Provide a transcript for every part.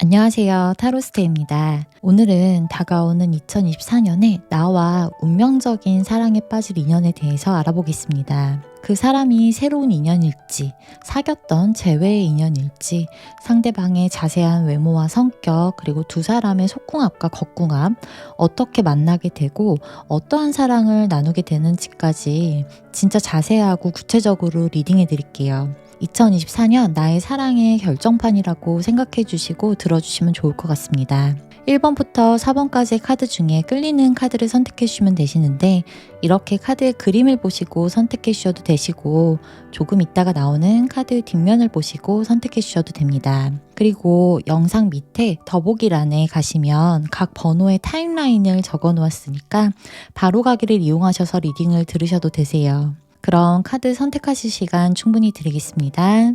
안녕하세요. 타로스테입니다. 오늘은 다가오는 2024년에 나와 운명적인 사랑에 빠질 인연에 대해서 알아보겠습니다. 그 사람이 새로운 인연일지, 사귀었던 재회의 인연일지, 상대방의 자세한 외모와 성격, 그리고 두 사람의 속궁합과 겉궁합, 어떻게 만나게 되고 어떠한 사랑을 나누게 되는지까지 진짜 자세하고 구체적으로 리딩해 드릴게요. 2024년 나의 사랑의 결정판이라고 생각해 주시고 들어주시면 좋을 것 같습니다. 1번부터 4번까지의 카드 중에 끌리는 카드를 선택해 주시면 되시는데 이렇게 카드의 그림을 보시고 선택해 주셔도 되시고 조금 있다가 나오는 카드의 뒷면을 보시고 선택해 주셔도 됩니다. 그리고 영상 밑에 더보기란에 가시면 각 번호의 타임라인을 적어 놓았으니까 바로 가기를 이용하셔서 리딩을 들으셔도 되세요. 그럼 카드 선택하실 시간 충분히 드리겠습니다.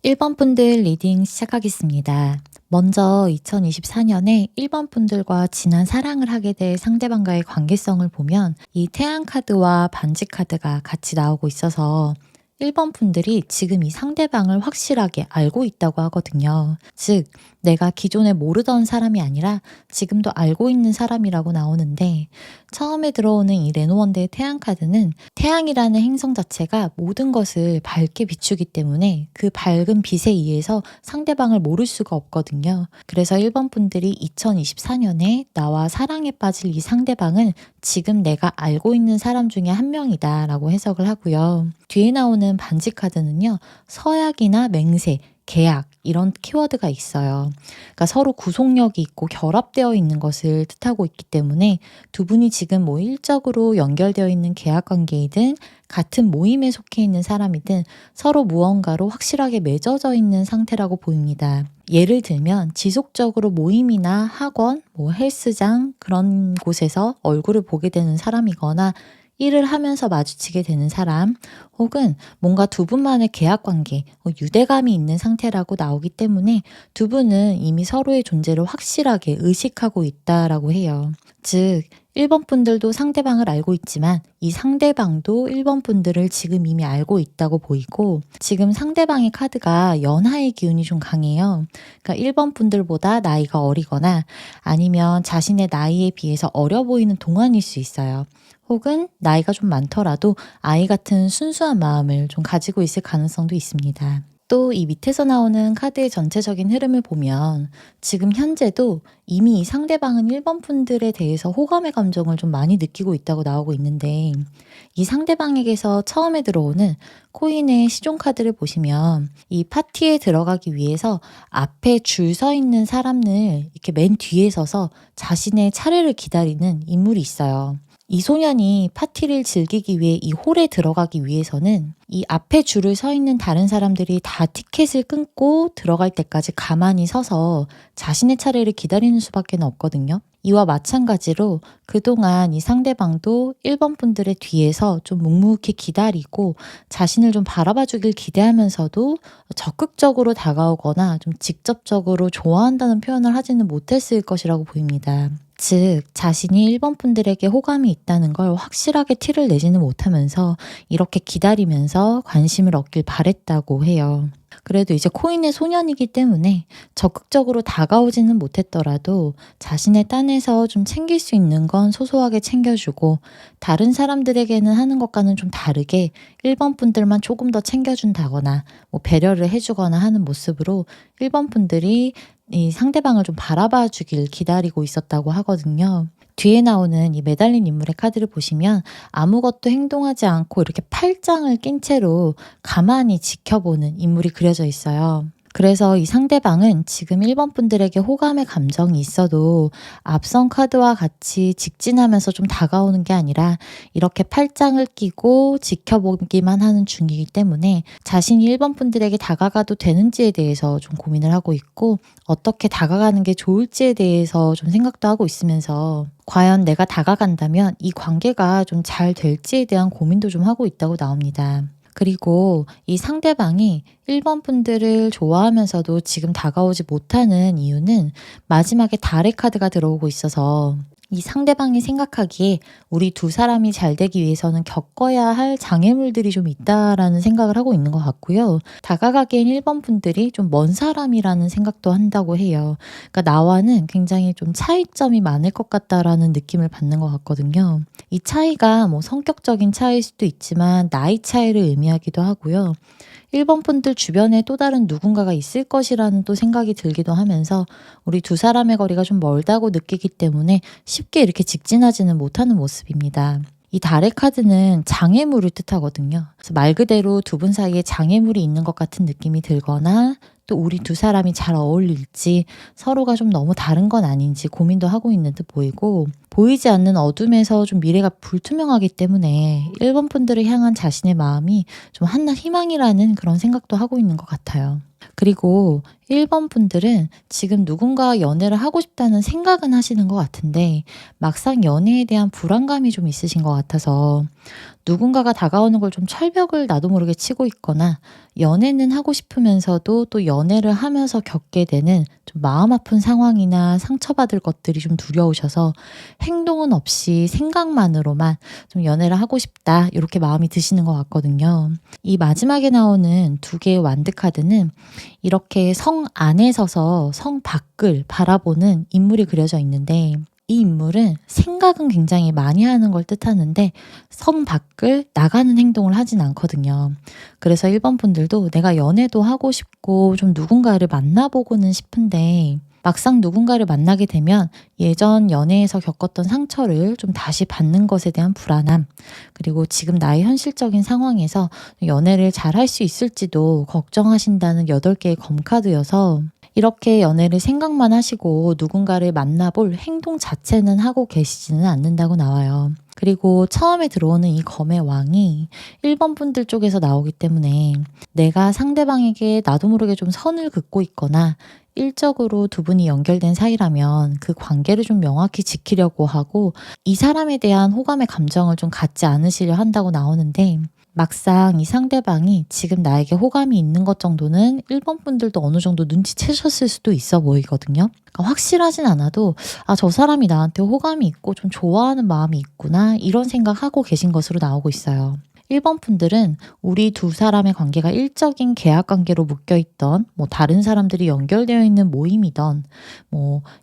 일 번 분들 리딩 시작하겠습니다. 먼저 2024년에 1번 분들과 진한 사랑을 하게 될 상대방과의 관계성을 보면 이 태양 카드와 반지 카드가 같이 나오고 있어서 1번 분들이 지금 이 상대방을 확실하게 알고 있다고 하거든요. 즉, 내가 기존에 모르던 사람이 아니라 지금도 알고 있는 사람이라고 나오는데 처음에 들어오는 이 레노원드의 태양 카드는 태양이라는 행성 자체가 모든 것을 밝게 비추기 때문에 그 밝은 빛에 의해서 상대방을 모를 수가 없거든요. 그래서 1번 분들이 2024년에 나와 사랑에 빠질 이 상대방은 지금 내가 알고 있는 사람 중에 한 명이다 라고 해석을 하고요. 뒤에 나오는 반지 카드는요. 서약이나 맹세, 계약 이런 키워드가 있어요. 그러니까 서로 구속력이 있고 결합되어 있는 것을 뜻하고 있기 때문에 두 분이 지금 뭐 일적으로 연결되어 있는 계약 관계이든 같은 모임에 속해 있는 사람이든 서로 무언가로 확실하게 맺어져 있는 상태라고 보입니다. 예를 들면 지속적으로 모임이나 학원, 뭐 헬스장 그런 곳에서 얼굴을 보게 되는 사람이거나 일을 하면서 마주치게 되는 사람 혹은 뭔가 두 분만의 계약 관계, 유대감이 있는 상태라고 나오기 때문에 두 분은 이미 서로의 존재를 확실하게 의식하고 있다라고 해요. 즉 1번 분들도 상대방을 알고 있지만 이 상대방도 1번 분들을 지금 이미 알고 있다고 보이고 지금 상대방의 카드가 연하의 기운이 좀 강해요. 그러니까 1번 분들보다 나이가 어리거나 아니면 자신의 나이에 비해서 어려 보이는 동안일 수 있어요. 혹은 나이가 좀 많더라도 아이 같은 순수한 마음을 좀 가지고 있을 가능성도 있습니다. 또 이 밑에서 나오는 카드의 전체적인 흐름을 보면 지금 현재도 이미 이 상대방은 1번 분들에 대해서 호감의 감정을 좀 많이 느끼고 있다고 나오고 있는데 이 상대방에게서 처음에 들어오는 코인의 시종 카드를 보시면 이 파티에 들어가기 위해서 앞에 줄 서 있는 사람을 이렇게 맨 뒤에 서서 자신의 차례를 기다리는 인물이 있어요. 이 소년이 파티를 즐기기 위해 이 홀에 들어가기 위해서는 이 앞에 줄을 서 있는 다른 사람들이 다 티켓을 끊고 들어갈 때까지 가만히 서서 자신의 차례를 기다리는 수밖에 없거든요. 이와 마찬가지로 그동안 이 상대방도 1번 분들의 뒤에서 좀 묵묵히 기다리고 자신을 좀 바라봐 주길 기대하면서도 적극적으로 다가오거나 좀 직접적으로 좋아한다는 표현을 하지는 못했을 것이라고 보입니다. 즉 자신이 1번 분들에게 호감이 있다는 걸 확실하게 티를 내지는 못하면서 이렇게 기다리면서 관심을 얻길 바랬다고 해요. 그래도 이제 코인의 소년이기 때문에 적극적으로 다가오지는 못했더라도 자신의 딴에서 좀 챙길 수 있는 건 소소하게 챙겨주고 다른 사람들에게는 하는 것과는 좀 다르게 1번 분들만 조금 더 챙겨준다거나 뭐 배려를 해주거나 하는 모습으로 1번 분들이 이 상대방을 좀 바라봐 주길 기다리고 있었다고 하거든요. 뒤에 나오는 이 매달린 인물의 카드를 보시면 아무것도 행동하지 않고 이렇게 팔짱을 낀 채로 가만히 지켜보는 인물이 그려져 있어요. 그래서 이 상대방은 지금 1번 분들에게 호감의 감정이 있어도 앞선 카드와 같이 직진하면서 좀 다가오는 게 아니라 이렇게 팔짱을 끼고 지켜보기만 하는 중이기 때문에 자신이 1번 분들에게 다가가도 되는지에 대해서 좀 고민을 하고 있고 어떻게 다가가는 게 좋을지에 대해서 좀 생각도 하고 있으면서 과연 내가 다가간다면 이 관계가 좀 잘 될지에 대한 고민도 좀 하고 있다고 나옵니다. 그리고 이 상대방이 1번 분들을 좋아하면서도 지금 다가오지 못하는 이유는 마지막에 달의 카드가 들어오고 있어서 이 상대방이 생각하기에 우리 두 사람이 잘 되기 위해서는 겪어야 할 장애물들이 좀 있다라는 생각을 하고 있는 것 같고요. 다가가기엔 1번 분들이 좀 먼 사람이라는 생각도 한다고 해요. 그러니까 나와는 굉장히 좀 차이점이 많을 것 같다라는 느낌을 받는 것 같거든요. 이 차이가 뭐 성격적인 차이일 수도 있지만 나이 차이를 의미하기도 하고요. 1번 분들 주변에 또 다른 누군가가 있을 것이라는 또 생각이 들기도 하면서 우리 두 사람의 거리가 좀 멀다고 느끼기 때문에 쉽게 이렇게 직진하지는 못하는 모습입니다. 이 달의 카드는 장애물을 뜻하거든요. 그래서 말 그대로 두 분 사이에 장애물이 있는 것 같은 느낌이 들거나 또 우리 두 사람이 잘 어울릴지 서로가 좀 너무 다른 건 아닌지 고민도 하고 있는 듯 보이고 보이지 않는 어둠에서 좀 미래가 불투명하기 때문에 1번 분들을 향한 자신의 마음이 좀 한낱 희망이라는 그런 생각도 하고 있는 것 같아요. 그리고 1번 분들은 지금 누군가와 연애를 하고 싶다는 생각은 하시는 것 같은데 막상 연애에 대한 불안감이 좀 있으신 것 같아서 누군가가 다가오는 걸 좀 철벽을 나도 모르게 치고 있거나 연애는 하고 싶으면서도 또 연애를 하면서 겪게 되는 좀 마음 아픈 상황이나 상처받을 것들이 좀 두려우셔서 행동은 없이 생각만으로만 좀 연애를 하고 싶다 이렇게 마음이 드시는 것 같거든요. 이 마지막에 나오는 두 개의 완드 카드는 이렇게 성 안에 서서 성 밖을 바라보는 인물이 그려져 있는데 이 인물은 생각은 굉장히 많이 하는 걸 뜻하는데 성 밖을 나가는 행동을 하진 않거든요. 그래서 1번 분들도 내가 연애도 하고 싶고 좀 누군가를 만나보고는 싶은데 막상 누군가를 만나게 되면 예전 연애에서 겪었던 상처를 좀 다시 받는 것에 대한 불안함, 그리고 지금 나의 현실적인 상황에서 연애를 잘 할 수 있을지도 걱정하신다는 8개의 검카드여서 이렇게 연애를 생각만 하시고 누군가를 만나볼 행동 자체는 하고 계시지는 않는다고 나와요. 그리고 처음에 들어오는 이 검의 왕이 1번 분들 쪽에서 나오기 때문에 내가 상대방에게 나도 모르게 좀 선을 긋고 있거나 일적으로 두 분이 연결된 사이라면 그 관계를 좀 명확히 지키려고 하고 이 사람에 대한 호감의 감정을 좀 갖지 않으시려 한다고 나오는데 막상 이 상대방이 지금 나에게 호감이 있는 것 정도는 1번 분들도 어느 정도 눈치채셨을 수도 있어 보이거든요. 그러니까 확실하진 않아도 저 사람이 나한테 호감이 있고 좀 좋아하는 마음이 있구나 이런 생각하고 계신 것으로 나오고 있어요. 1번 분들은 우리 두 사람의 관계가 일적인 계약 관계로 묶여있던 다른 사람들이 연결되어 있는 모임이던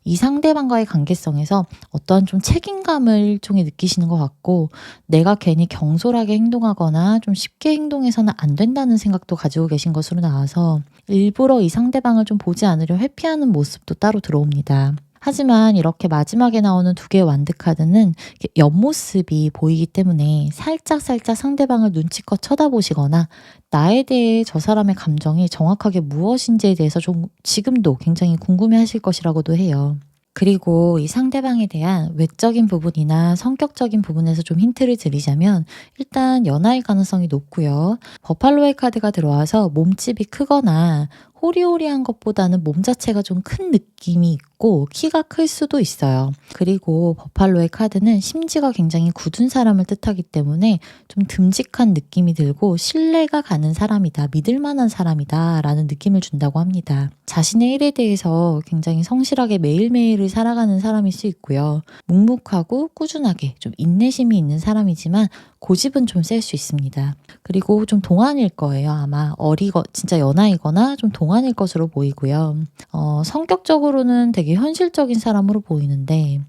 이 상대방과의 관계성에서 어떤 좀 책임감을 일종의 느끼시는 것 같고 내가 괜히 경솔하게 행동하거나 좀 쉽게 행동해서는 안 된다는 생각도 가지고 계신 것으로 나와서 일부러 이 상대방을 좀 보지 않으려 회피하는 모습도 따로 들어옵니다. 하지만 이렇게 마지막에 나오는 두 개의 완드 카드는 옆모습이 보이기 때문에 살짝 상대방을 눈치껏 쳐다보시거나 나에 대해 저 사람의 감정이 정확하게 무엇인지에 대해서 좀 지금도 굉장히 궁금해 하실 것이라고도 해요. 그리고 이 상대방에 대한 외적인 부분이나 성격적인 부분에서 좀 힌트를 드리자면 일단 연하일 가능성이 높고요. 버팔로의 카드가 들어와서 몸집이 크거나 호리호리한 것보다는 몸 자체가 좀 큰 느낌이 있고 키가 클 수도 있어요. 그리고 버팔로의 카드는 심지가 굉장히 굳은 사람을 뜻하기 때문에 좀 듬직한 느낌이 들고 신뢰가 가는 사람이다, 믿을 만한 사람이다 라는 느낌을 준다고 합니다. 자신의 일에 대해서 굉장히 성실하게 매일매일을 살아가는 사람일 수 있고요. 묵묵하고 꾸준하게 좀 인내심이 있는 사람이지만 고집은 좀 셀 수 있습니다. 그리고 좀 동안일 거예요. 아마 진짜 연하이거나 좀 동안일 것으로 보이고요. 성격적으로는 되게 현실적인 사람으로 보이는데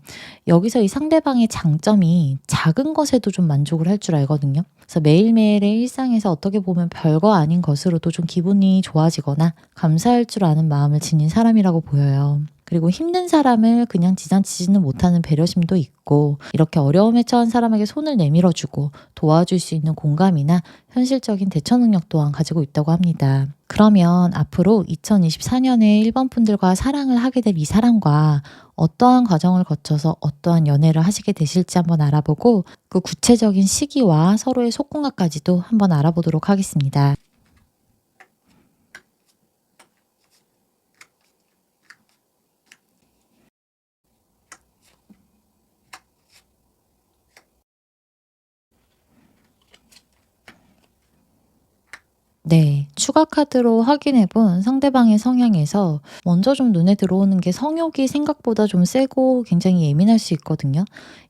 여기서 이 상대방의 장점이 작은 것에도 좀 만족을 할 줄 알거든요. 그래서 매일매일의 일상에서 어떻게 보면 별거 아닌 것으로도 좀 기분이 좋아지거나 감사할 줄 아는 마음을 지닌 사람이라고 보여요. 그리고 힘든 사람을 그냥 지나치지는 못하는 배려심도 있고 이렇게 어려움에 처한 사람에게 손을 내밀어주고 도와줄 수 있는 공감이나 현실적인 대처 능력 또한 가지고 있다고 합니다. 그러면 앞으로 2024년에 1번 분들과 사랑을 하게 될 이 사람과 어떠한 과정을 거쳐서 어떠한 연애를 하시게 되실지 한번 알아보고 그 구체적인 시기와 서로의 속궁합까지도 한번 알아보도록 하겠습니다. 네. 추가 카드로 확인해 본 상대방의 성향에서 먼저 좀 눈에 들어오는 게 성욕이 생각보다 좀 세고 굉장히 예민할 수 있거든요.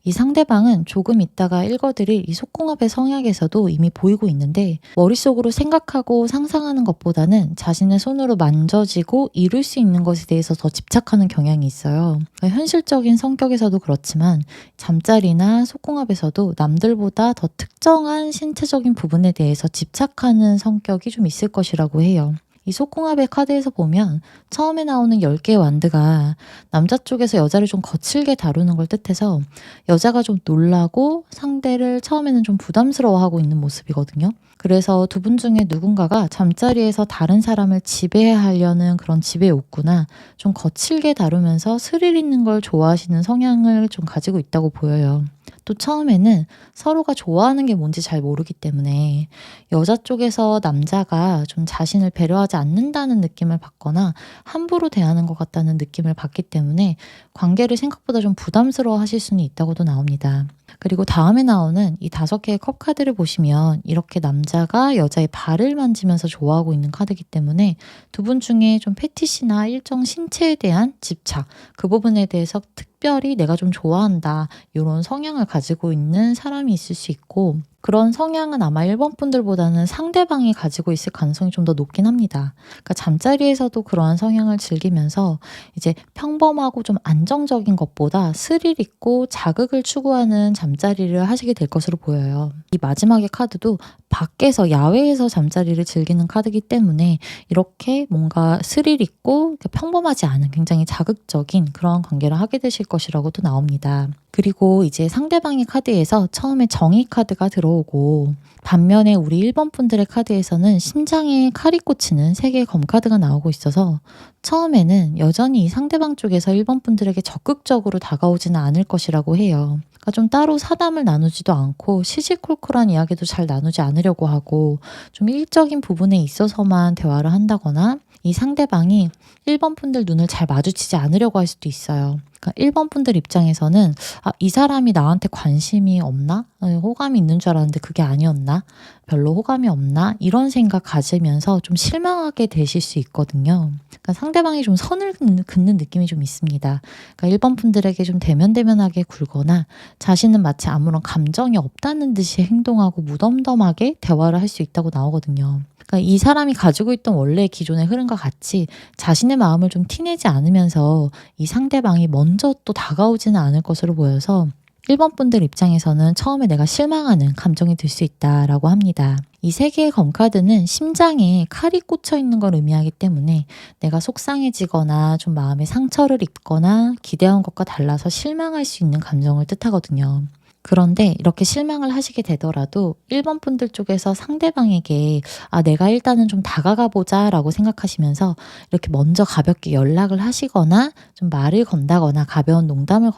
이 상대방은 조금 있다가 읽어드릴 이 속궁합의 성향에서도 이미 보이고 있는데 머릿속으로 생각하고 상상하는 것보다는 자신의 손으로 만져지고 이룰 수 있는 것에 대해서 더 집착하는 경향이 있어요. 그러니까 현실적인 성격에서도 그렇지만 잠자리나 속궁합에서도 남들보다 더 특정한 신체적인 부분에 대해서 집착하는 성격이 좀 있을 것이라고 해요. 이 속궁합의 카드에서 보면 처음에 나오는 10개의 완드가 남자 쪽에서 여자를 좀 거칠게 다루는 걸 뜻해서 여자가 좀 놀라고 상대를 처음에는 좀 부담스러워하고 있는 모습이거든요. 그래서 두 분 중에 누군가가 잠자리에서 다른 사람을 지배하려는 그런 지배 욕구나 좀 거칠게 다루면서 스릴 있는 걸 좋아하시는 성향을 좀 가지고 있다고 보여요. 또 처음에는 서로가 좋아하는 게 뭔지 잘 모르기 때문에 여자 쪽에서 남자가 좀 자신을 배려하지 않는다는 느낌을 받거나 함부로 대하는 것 같다는 느낌을 받기 때문에 관계를 생각보다 좀 부담스러워 하실 수는 있다고도 나옵니다. 그리고 다음에 나오는 이 5개의 컵 카드를 보시면 이렇게 남자가 여자의 발을 만지면서 좋아하고 있는 카드이기 때문에 두 분 중에 좀 패티시나 일정 신체에 대한 집착, 그 부분에 대해서 특별히 내가 좀 좋아한다 이런 성향을 가지고 있는 사람이 있을 수 있고 그런 성향은 아마 1번 분들보다는 상대방이 가지고 있을 가능성이 좀 더 높긴 합니다. 그러니까 잠자리에서도 그러한 성향을 즐기면서 이제 평범하고 좀 안정적인 것보다 스릴 있고 자극을 추구하는 잠자리를 하시게 될 것으로 보여요. 이 마지막의 카드도 밖에서 야외에서 잠자리를 즐기는 카드이기 때문에 이렇게 뭔가 스릴 있고 평범하지 않은 굉장히 자극적인 그런 관계를 하게 되실 것이라고도 나옵니다. 그리고 이제 상대방의 카드에서 처음에 정의 카드가 들어오고 반면에 우리 1번 분들의 카드에서는 심장에 칼이 꽂히는 3개의 검 카드가 나오고 있어서 처음에는 여전히 상대방 쪽에서 1번 분들에게 적극적으로 다가오지는 않을 것이라고 해요. 그러니까 좀 따로 사담을 나누지도 않고 시시콜콜한 이야기도 잘 나누지 않으려고 하고 좀 일적인 부분에 있어서만 대화를 한다거나 이 상대방이 1번 분들 눈을 잘 마주치지 않으려고 할 수도 있어요. 그러니까 1번 분들 입장에서는 이 사람이 나한테 관심이 없나? 호감이 있는 줄 알았는데 그게 아니었나? 별로 호감이 없나? 이런 생각 가지면서 좀 실망하게 되실 수 있거든요. 그러니까 상대방이 좀 선을 긋는 느낌이 좀 있습니다. 그러니까 1번 분들에게 좀 대면대면하게 굴거나 자신은 마치 아무런 감정이 없다는 듯이 행동하고 무덤덤하게 대화를 할 수 있다고 나오거든요. 그러니까 이 사람이 가지고 있던 원래 기존의 흐름과 같이 자신의 마음을 좀 티내지 않으면서 이 상대방이 먼저 또 다가오지는 않을 것으로 보여서 1번 분들 입장에서는 처음에 내가 실망하는 감정이 들 수 있다라고 합니다. 이 3개의 검카드는 심장에 칼이 꽂혀 있는 걸 의미하기 때문에 내가 속상해지거나 좀 마음에 상처를 입거나 기대한 것과 달라서 실망할 수 있는 감정을 뜻하거든요. 그런데 이렇게 실망을 하시게 되더라도 1번 분들 쪽에서 상대방에게 '아 내가 일단은 좀 다가가 보자.'라고 생각하시면서 이렇게 먼저 가볍게 연락을 하시거나 좀 말을 건다거나 가벼운 농담을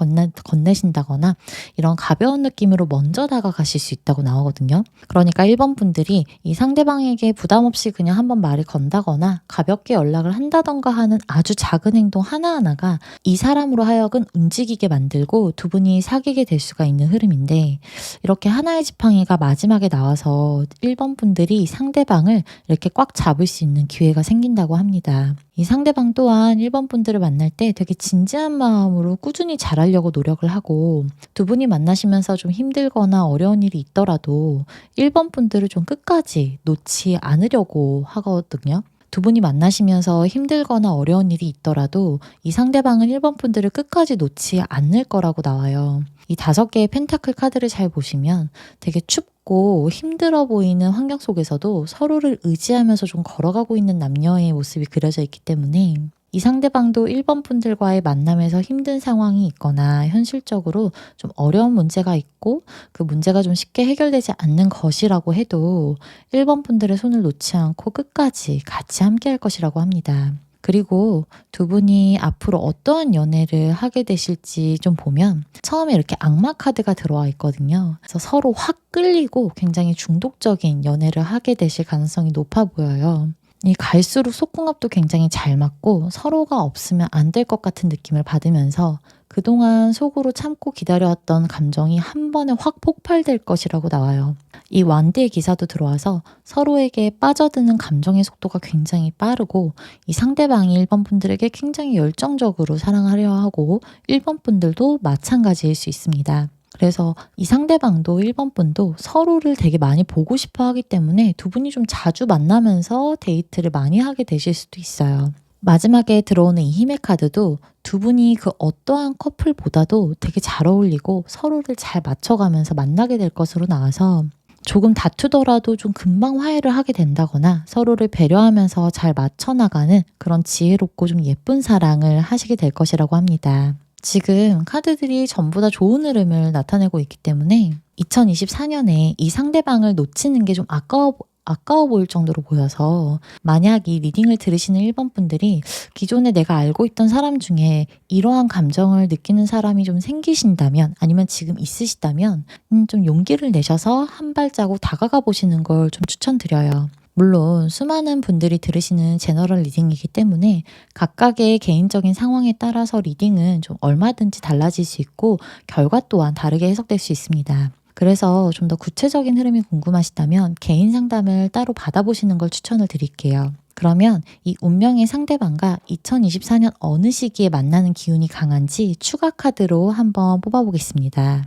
건네신다거나 이런 가벼운 느낌으로 먼저 다가가실 수 있다고 나오거든요. 그러니까 1번 분들이 이 상대방에게 부담 없이 그냥 한번 말을 건다거나 가볍게 연락을 한다든가 하는 아주 작은 행동 하나하나가 이 사람으로 하여금 움직이게 만들고 두 분이 사귀게 될 수가 있는 흐름인데, 이렇게 하나의 지팡이가 마지막에 나와서 1번 분들이 상대방을 이렇게 꽉 잡을 수 있는 기회가 생긴다고 합니다. 이 상대방 또한 1번 분들을 만날 때 되게 진지한 마음으로 꾸준히 잘하려고 노력을 하고, 두 분이 만나시면서 좀 힘들거나 어려운 일이 있더라도 1번 분들을 좀 끝까지 놓지 않으려고 하거든요. 두 분이 만나시면서 힘들거나 어려운 일이 있더라도 이 상대방은 1번 분들을 끝까지 놓지 않을 거라고 나와요. 이 5개의 펜타클 카드를 잘 보시면 되게 춥고 힘들어 보이는 환경 속에서도 서로를 의지하면서 좀 걸어가고 있는 남녀의 모습이 그려져 있기 때문에 이 상대방도 1번 분들과의 만남에서 힘든 상황이 있거나 현실적으로 좀 어려운 문제가 있고 그 문제가 좀 쉽게 해결되지 않는 것이라고 해도 1번 분들의 손을 놓지 않고 끝까지 같이 함께 할 것이라고 합니다. 그리고 두 분이 앞으로 어떠한 연애를 하게 되실지 좀 보면 처음에 이렇게 악마 카드가 들어와 있거든요. 그래서 서로 확 끌리고 굉장히 중독적인 연애를 하게 되실 가능성이 높아 보여요. 이 갈수록 속궁합도 굉장히 잘 맞고 서로가 없으면 안 될 것 같은 느낌을 받으면서 그동안 속으로 참고 기다려왔던 감정이 한 번에 확 폭발될 것이라고 나와요. 이 완대의 기사도 들어와서 서로에게 빠져드는 감정의 속도가 굉장히 빠르고 이 상대방이 1번 분들에게 굉장히 열정적으로 사랑하려 하고 1번 분들도 마찬가지일 수 있습니다. 그래서 이 상대방도 1번 분도 서로를 되게 많이 보고 싶어 하기 때문에 두 분이 좀 자주 만나면서 데이트를 많이 하게 되실 수도 있어요. 마지막에 들어오는 이 힘의 카드도 두 분이 그 어떠한 커플보다도 되게 잘 어울리고 서로를 잘 맞춰가면서 만나게 될 것으로 나와서 조금 다투더라도 좀 금방 화해를 하게 된다거나 서로를 배려하면서 잘 맞춰나가는 그런 지혜롭고 좀 예쁜 사랑을 하시게 될 것이라고 합니다. 지금 카드들이 전부 다 좋은 흐름을 나타내고 있기 때문에 2024년에 이 상대방을 놓치는 게 좀 아까워 보일 정도로 보여서, 만약 이 리딩을 들으시는 1번 분들이 기존에 내가 알고 있던 사람 중에 이러한 감정을 느끼는 사람이 좀 생기신다면 아니면 지금 있으시다면 좀 용기를 내셔서 한 발자국 다가가 보시는 걸 좀 추천드려요. 물론 수많은 분들이 들으시는 제너럴 리딩이기 때문에 각각의 개인적인 상황에 따라서 리딩은 좀 얼마든지 달라질 수 있고 결과 또한 다르게 해석될 수 있습니다. 그래서 좀 더 구체적인 흐름이 궁금하시다면 개인 상담을 따로 받아보시는 걸 추천을 드릴게요. 그러면 이 운명의 상대방과 2024년 어느 시기에 만나는 기운이 강한지 추가 카드로 한번 뽑아보겠습니다.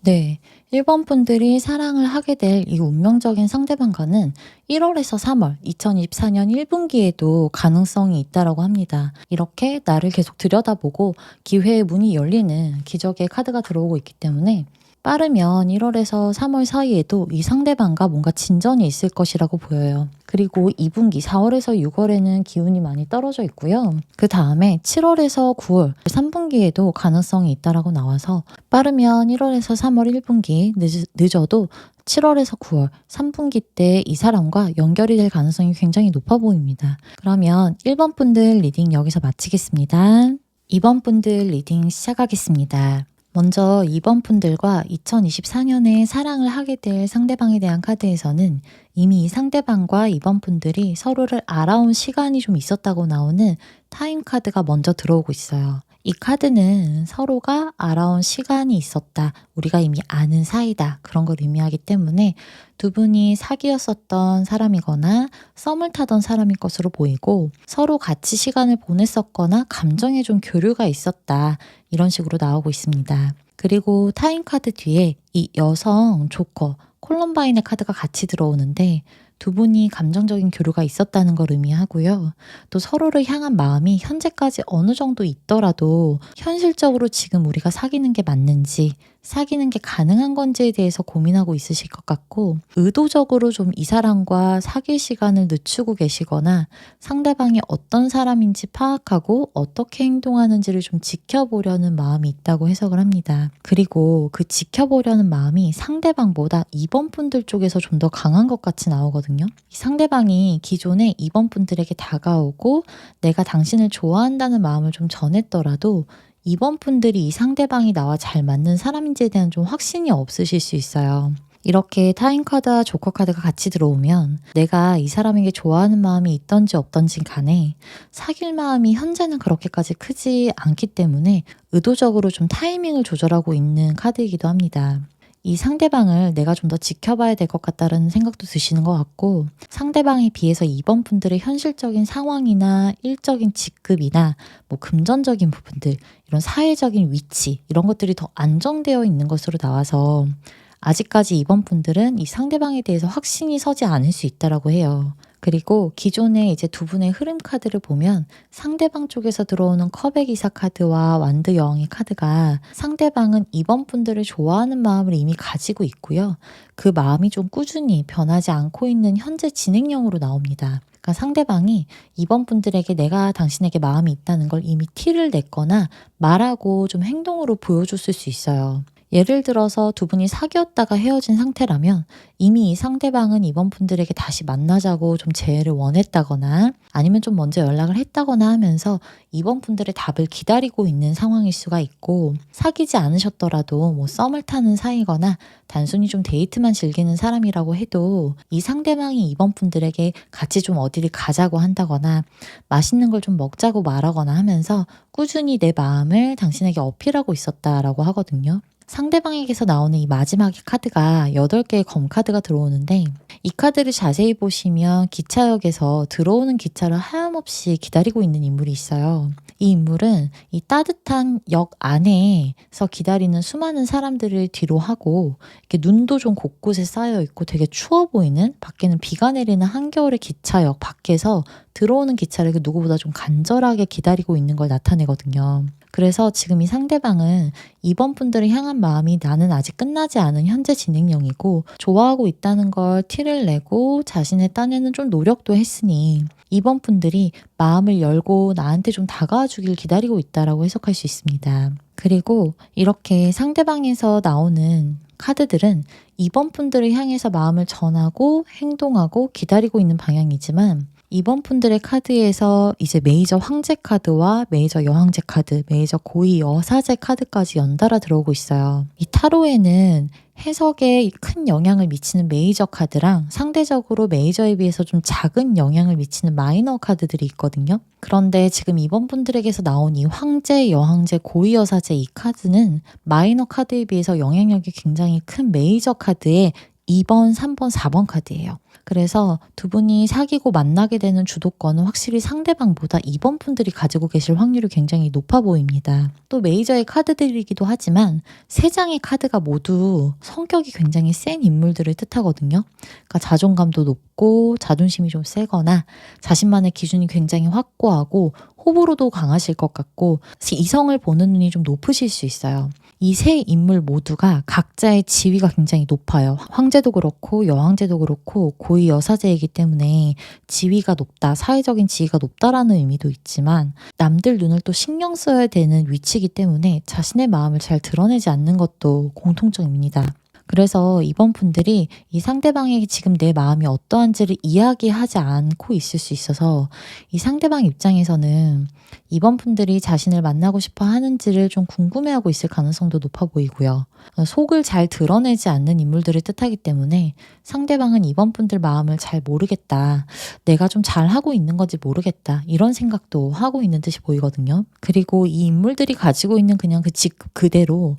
네. 1번 분들이 사랑을 하게 될 이 운명적인 상대방과는 1월에서 3월 2024년 1분기에도 가능성이 있다라고 합니다. 이렇게 나를 계속 들여다보고 기회의 문이 열리는 기적의 카드가 들어오고 있기 때문에 빠르면 1월에서 3월 사이에도 이 상대방과 뭔가 진전이 있을 것이라고 보여요. 그리고 2분기 4월에서 6월에는 기운이 많이 떨어져 있고요. 그 다음에 7월에서 9월 3분기에도 가능성이 있다라고 나와서 빠르면 1월에서 3월 1분기, 늦어도 7월에서 9월 3분기 때 이 사람과 연결이 될 가능성이 굉장히 높아 보입니다. 그러면 1번 분들 리딩 여기서 마치겠습니다. 2번 분들 리딩 시작하겠습니다. 먼저 2번 분들과 2024년에 사랑을 하게 될 상대방에 대한 카드에서는 이미 이 상대방과 2번 분들이 서로를 알아온 시간이 좀 있었다고 나오는 타임 카드가 먼저 들어오고 있어요. 이 카드는 서로가 알아온 시간이 있었다, 우리가 이미 아는 사이다, 그런 걸 의미하기 때문에 두 분이 사귀었었던 사람이거나 썸을 타던 사람일 것으로 보이고, 서로 같이 시간을 보냈었거나 감정에 좀 교류가 있었다, 이런 식으로 나오고 있습니다. 그리고 타임 카드 뒤에 이 여성 조커 콜럼바인의 카드가 같이 들어오는데, 두 분이 감정적인 교류가 있었다는 걸 의미하고요. 또 서로를 향한 마음이 현재까지 어느 정도 있더라도 현실적으로 지금 우리가 사귀는 게 맞는지, 사귀는 게 가능한 건지에 대해서 고민하고 있으실 것 같고, 의도적으로 좀 이 사람과 사귈 시간을 늦추고 계시거나 상대방이 어떤 사람인지 파악하고 어떻게 행동하는지를 좀 지켜보려는 마음이 있다고 해석을 합니다. 그리고 그 지켜보려는 마음이 상대방보다 2번 분들 쪽에서 좀 더 강한 것 같이 나오거든요. 이 상대방이 기존에 2번 분들에게 다가오고 내가 당신을 좋아한다는 마음을 좀 전했더라도 2번 분들이 이 상대방이 나와 잘 맞는 사람인지에 대한 좀 확신이 없으실 수 있어요. 이렇게 타임 카드와 조커 카드가 같이 들어오면 내가 이 사람에게 좋아하는 마음이 있던지 없던지 간에 사귈 마음이 현재는 그렇게까지 크지 않기 때문에 의도적으로 좀 타이밍을 조절하고 있는 카드이기도 합니다. 이 상대방을 내가 좀 더 지켜봐야 될 것 같다는 생각도 드시는 것 같고, 상대방에 비해서 2번 분들의 현실적인 상황이나 일적인 직급이나 뭐 금전적인 부분들, 이런 사회적인 위치, 이런 것들이 더 안정되어 있는 것으로 나와서 아직까지 2번 분들은 이 상대방에 대해서 확신이 서지 않을 수 있다라고 해요. 그리고 기존에 이제 두 분의 흐름 카드를 보면 상대방 쪽에서 들어오는 컵의 기사 카드와 완드 여왕의 카드가 상대방은 2번 분들을 좋아하는 마음을 이미 가지고 있고요. 그 마음이 좀 꾸준히 변하지 않고 있는 현재 진행형으로 나옵니다. 그러니까 상대방이 2번 분들에게 내가 당신에게 마음이 있다는 걸 이미 티를 냈거나 말하고 좀 행동으로 보여줬을 수 있어요. 예를 들어서 두 분이 사귀었다가 헤어진 상태라면 이미 이 상대방은 2번 분들에게 다시 만나자고 좀 재회를 원했다거나 아니면 좀 먼저 연락을 했다거나 하면서 2번 분들의 답을 기다리고 있는 상황일 수가 있고, 사귀지 않으셨더라도 뭐 썸을 타는 사이거나 단순히 좀 데이트만 즐기는 사람이라고 해도 이 상대방이 2번 분들에게 같이 좀 어디를 가자고 한다거나 맛있는 걸 좀 먹자고 말하거나 하면서 꾸준히 내 마음을 당신에게 어필하고 있었다라고 하거든요. 상대방에게서 나오는 이 마지막의 카드가 8개의 검 카드가 들어오는데, 이 카드를 자세히 보시면 기차역에서 들어오는 기차를 하염없이 기다리고 있는 인물이 있어요. 이 인물은 이 따뜻한 역 안에서 기다리는 수많은 사람들을 뒤로 하고, 이렇게 눈도 좀 곳곳에 쌓여 있고 되게 추워 보이는, 밖에는 비가 내리는 한겨울의 기차역 밖에서 들어오는 기차를 누구보다 좀 간절하게 기다리고 있는 걸 나타내거든요. 그래서 지금 이 상대방은 2번 분들을 향한 마음이 나는 아직 끝나지 않은 현재 진행형이고 좋아하고 있다는 걸 티를 내고 자신의 딴에는 좀 노력도 했으니 2번 분들이 마음을 열고 나한테 좀 다가와 주길 기다리고 있다라고 해석할 수 있습니다. 그리고 이렇게 상대방에서 나오는 카드들은 2번 분들을 향해서 마음을 전하고 행동하고 기다리고 있는 방향이지만, 2번 분들의 카드에서 이제 메이저 황제 카드와 메이저 여왕제 카드, 메이저 고위 여사제 카드까지 연달아 들어오고 있어요. 이 타로에는 해석에 큰 영향을 미치는 메이저 카드랑 상대적으로 메이저에 비해서 좀 작은 영향을 미치는 마이너 카드들이 있거든요. 그런데 지금 2번 분들에게서 나온 이 황제, 여왕제, 고위 여사제 이 카드는 마이너 카드에 비해서 영향력이 굉장히 큰 메이저 카드의 2번, 3번, 4번 카드예요. 그래서 두 분이 사귀고 만나게 되는 주도권은 확실히 상대방보다 2번 분들이 가지고 계실 확률이 굉장히 높아 보입니다. 또 메이저의 카드들이기도 하지만 3장의 카드가 모두 성격이 굉장히 센 인물들을 뜻하거든요. 그러니까 자존감도 높고 자존심이 좀 세거나 자신만의 기준이 굉장히 확고하고 호불호도 강하실 것 같고 이성을 보는 눈이 좀 높으실 수 있어요. 이 세 인물 모두가 각자의 지위가 굉장히 높아요. 황제도 그렇고 여왕제도 그렇고 고위 여사제이기 때문에 지위가 높다, 사회적인 지위가 높다라는 의미도 있지만 남들 눈을 또 신경 써야 되는 위치이기 때문에 자신의 마음을 잘 드러내지 않는 것도 공통점입니다. 그래서 이번 분들이 이 상대방에게 지금 내 마음이 어떠한지를 이야기하지 않고 있을 수 있어서 이 상대방 입장에서는 이번 분들이 자신을 만나고 싶어 하는지를 좀 궁금해하고 있을 가능성도 높아 보이고요. 속을 잘 드러내지 않는 인물들을 뜻하기 때문에 상대방은 이번 분들 마음을 잘 모르겠다. 내가 좀 잘하고 있는 건지 모르겠다. 이런 생각도 하고 있는 듯이 보이거든요. 그리고 이 인물들이 가지고 있는 그냥 그 직급 그대로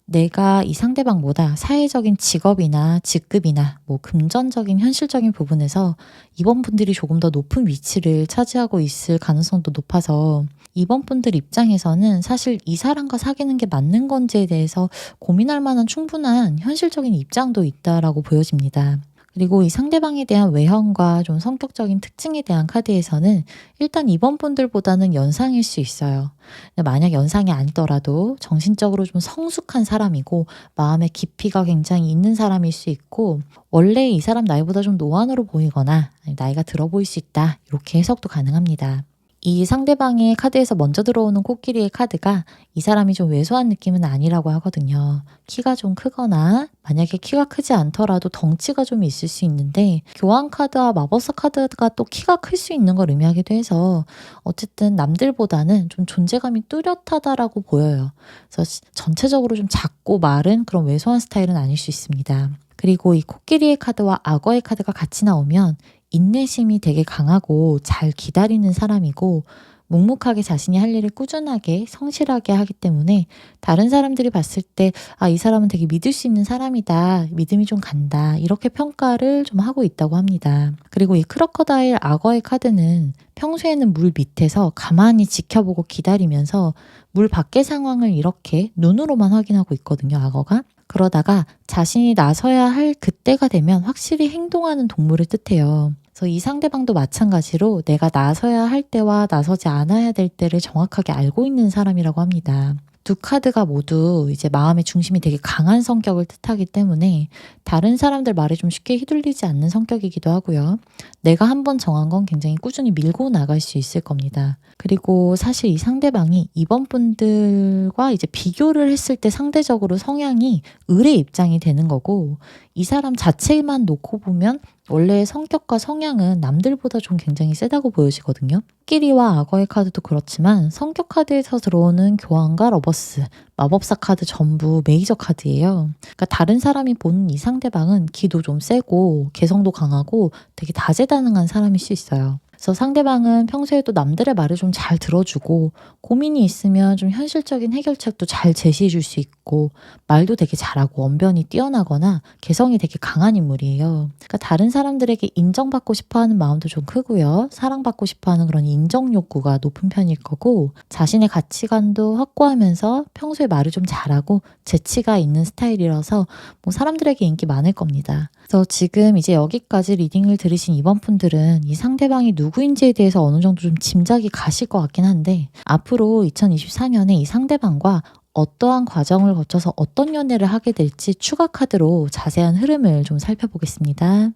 내가 이 상대방보다 사회적인 직업이나 직급이나 뭐 금전적인 현실적인 부분에서 이번 분들이 조금 더 높은 위치를 차지하고 있을 가능성도 높아서 이번 분들 입장에서는 사실 이 사람과 사귀는 게 맞는 건지에 대해서 고민할 만한 충분한 현실적인 입장도 있다라고 보여집니다. 그리고 이 상대방에 대한 외형과 좀 성격적인 특징에 대한 카드에서는 일단 이번 분들보다는 연상일 수 있어요. 근데 만약 연상이 아니더라도 정신적으로 좀 성숙한 사람이고 마음의 깊이가 굉장히 있는 사람일 수 있고 원래 이 사람 나이보다 좀 노안으로 보이거나 나이가 들어 보일 수 있다. 이렇게 해석도 가능합니다. 이 상대방의 카드에서 먼저 들어오는 코끼리의 카드가 이 사람이 좀 왜소한 느낌은 아니라고 하거든요. 키가 좀 크거나 만약에 키가 크지 않더라도 덩치가 좀 있을 수 있는데 교환 카드와 마법사 카드가 또 키가 클 수 있는 걸 의미하기도 해서 어쨌든 남들보다는 좀 존재감이 뚜렷하다라고 보여요. 그래서 전체적으로 좀 작고 마른 그런 왜소한 스타일은 아닐 수 있습니다. 그리고 이 코끼리의 카드와 악어의 카드가 같이 나오면 인내심이 되게 강하고 잘 기다리는 사람이고 묵묵하게 자신이 할 일을 꾸준하게 성실하게 하기 때문에 다른 사람들이 봤을 때 이 사람은 되게 믿을 수 있는 사람이다. 믿음이 좀 간다. 이렇게 평가를 좀 하고 있다고 합니다. 그리고 이 크로커다일 악어의 카드는 평소에는 물 밑에서 가만히 지켜보고 기다리면서 물 밖의 상황을 이렇게 눈으로만 확인하고 있거든요. 악어가. 그러다가 자신이 나서야 할 그때가 되면 확실히 행동하는 동물을 뜻해요. 그래서 이 상대방도 마찬가지로 내가 나서야 할 때와 나서지 않아야 될 때를 정확하게 알고 있는 사람이라고 합니다. 두 카드가 모두 이제 마음의 중심이 되게 강한 성격을 뜻하기 때문에 다른 사람들 말에 좀 쉽게 휘둘리지 않는 성격이기도 하고요. 내가 한번 정한 건 굉장히 꾸준히 밀고 나갈 수 있을 겁니다. 그리고 사실 이 상대방이 이번 분들과 이제 비교를 했을 때 상대적으로 성향이 을의 입장이 되는 거고 이 사람 자체만 놓고 보면 원래 성격과 성향은 남들보다 좀 굉장히 세다고 보여지거든요. 끼리와 악어의 카드도 그렇지만 성격 카드에서 들어오는 교환과 러버스, 마법사 카드 전부 메이저 카드예요. 그러니까 다른 사람이 보는 이 상대방은 기도 좀 세고 개성도 강하고 되게 다재다능한 사람일 수 있어요. 그래서 상대방은 평소에도 남들의 말을 좀 잘 들어주고 고민이 있으면 좀 현실적인 해결책도 잘 제시해 줄 수 있고 말도 되게 잘하고 언변이 뛰어나거나 개성이 되게 강한 인물이에요. 그러니까 다른 사람들에게 인정받고 싶어하는 마음도 좀 크고요. 사랑받고 싶어하는 그런 인정 욕구가 높은 편일 거고 자신의 가치관도 확고하면서 평소에 말을 좀 잘하고 재치가 있는 스타일이라서 뭐 사람들에게 인기 많을 겁니다. 그래서 지금 이제 여기까지 리딩을 들으신 이번 분들은 이 상대방이 누구인지에 대해서 어느 정도 좀 짐작이 가실 것 같긴 한데 앞으로 2024년에 이 상대방과 어떠한 과정을 거쳐서 어떤 연애를 하게 될지 추가 카드로 자세한 흐름을 좀 살펴보겠습니다.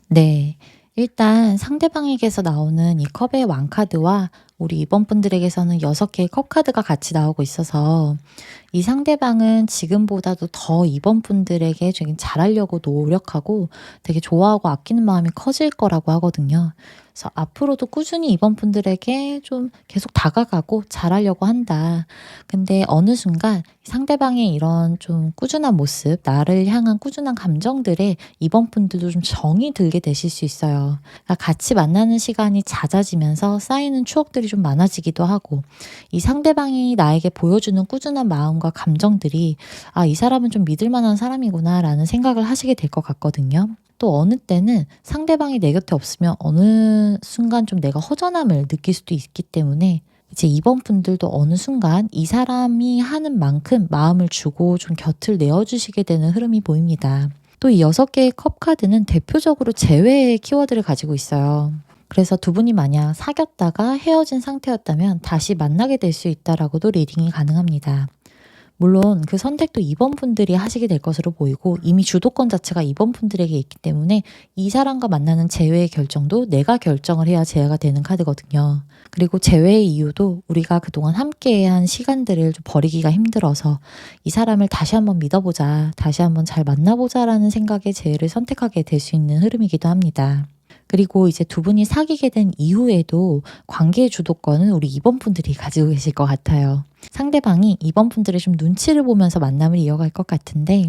네. 일단 상대방에게서 나오는 이 컵의 왕카드와 우리 이번 분들에게서는 6개의 컵카드가 같이 나오고 있어서 이 상대방은 지금보다도 더 이번 분들에게 되게 잘하려고 노력하고 되게 좋아하고 아끼는 마음이 커질 거라고 하거든요. 그래서 앞으로도 꾸준히 이번 분들에게 좀 계속 다가가고 잘하려고 한다. 근데 어느 순간 상대방의 이런 좀 꾸준한 모습, 나를 향한 꾸준한 감정들에 이번 분들도 좀 정이 들게 되실 수 있어요. 그러니까 같이 만나는 시간이 잦아지면서 쌓이는 추억들이 좀 많아지기도 하고 이 상대방이 나에게 보여주는 꾸준한 마음과 감정들이 이 사람은 좀 믿을 만한 사람이구나라는 생각을 하시게 될 것 같거든요. 또 어느 때는 상대방이 내 곁에 없으면 어느 순간 좀 내가 허전함을 느낄 수도 있기 때문에 이제 이번 분들도 어느 순간 이 사람이 하는 만큼 마음을 주고 좀 곁을 내어주시게 되는 흐름이 보입니다. 또 이 6개의 컵 카드는 대표적으로 재회의 키워드를 가지고 있어요. 그래서 두 분이 만약 사귀었다가 헤어진 상태였다면 다시 만나게 될 수 있다라고도 리딩이 가능합니다. 물론 그 선택도 2번 분들이 하시게 될 것으로 보이고 이미 주도권 자체가 2번 분들에게 있기 때문에 이 사람과 만나는 재회의 결정도 내가 결정을 해야 재회가 되는 카드거든요. 그리고 재회의 이유도 우리가 그동안 함께해야 한 시간들을 좀 버리기가 힘들어서 이 사람을 다시 한번 믿어보자, 다시 한번 잘 만나보자라는 생각에 재회를 선택하게 될 수 있는 흐름이기도 합니다. 그리고 이제 두 분이 사귀게 된 이후에도 관계의 주도권은 우리 2번 분들이 가지고 계실 것 같아요. 상대방이 2번 분들의 좀 눈치를 보면서 만남을 이어갈 것 같은데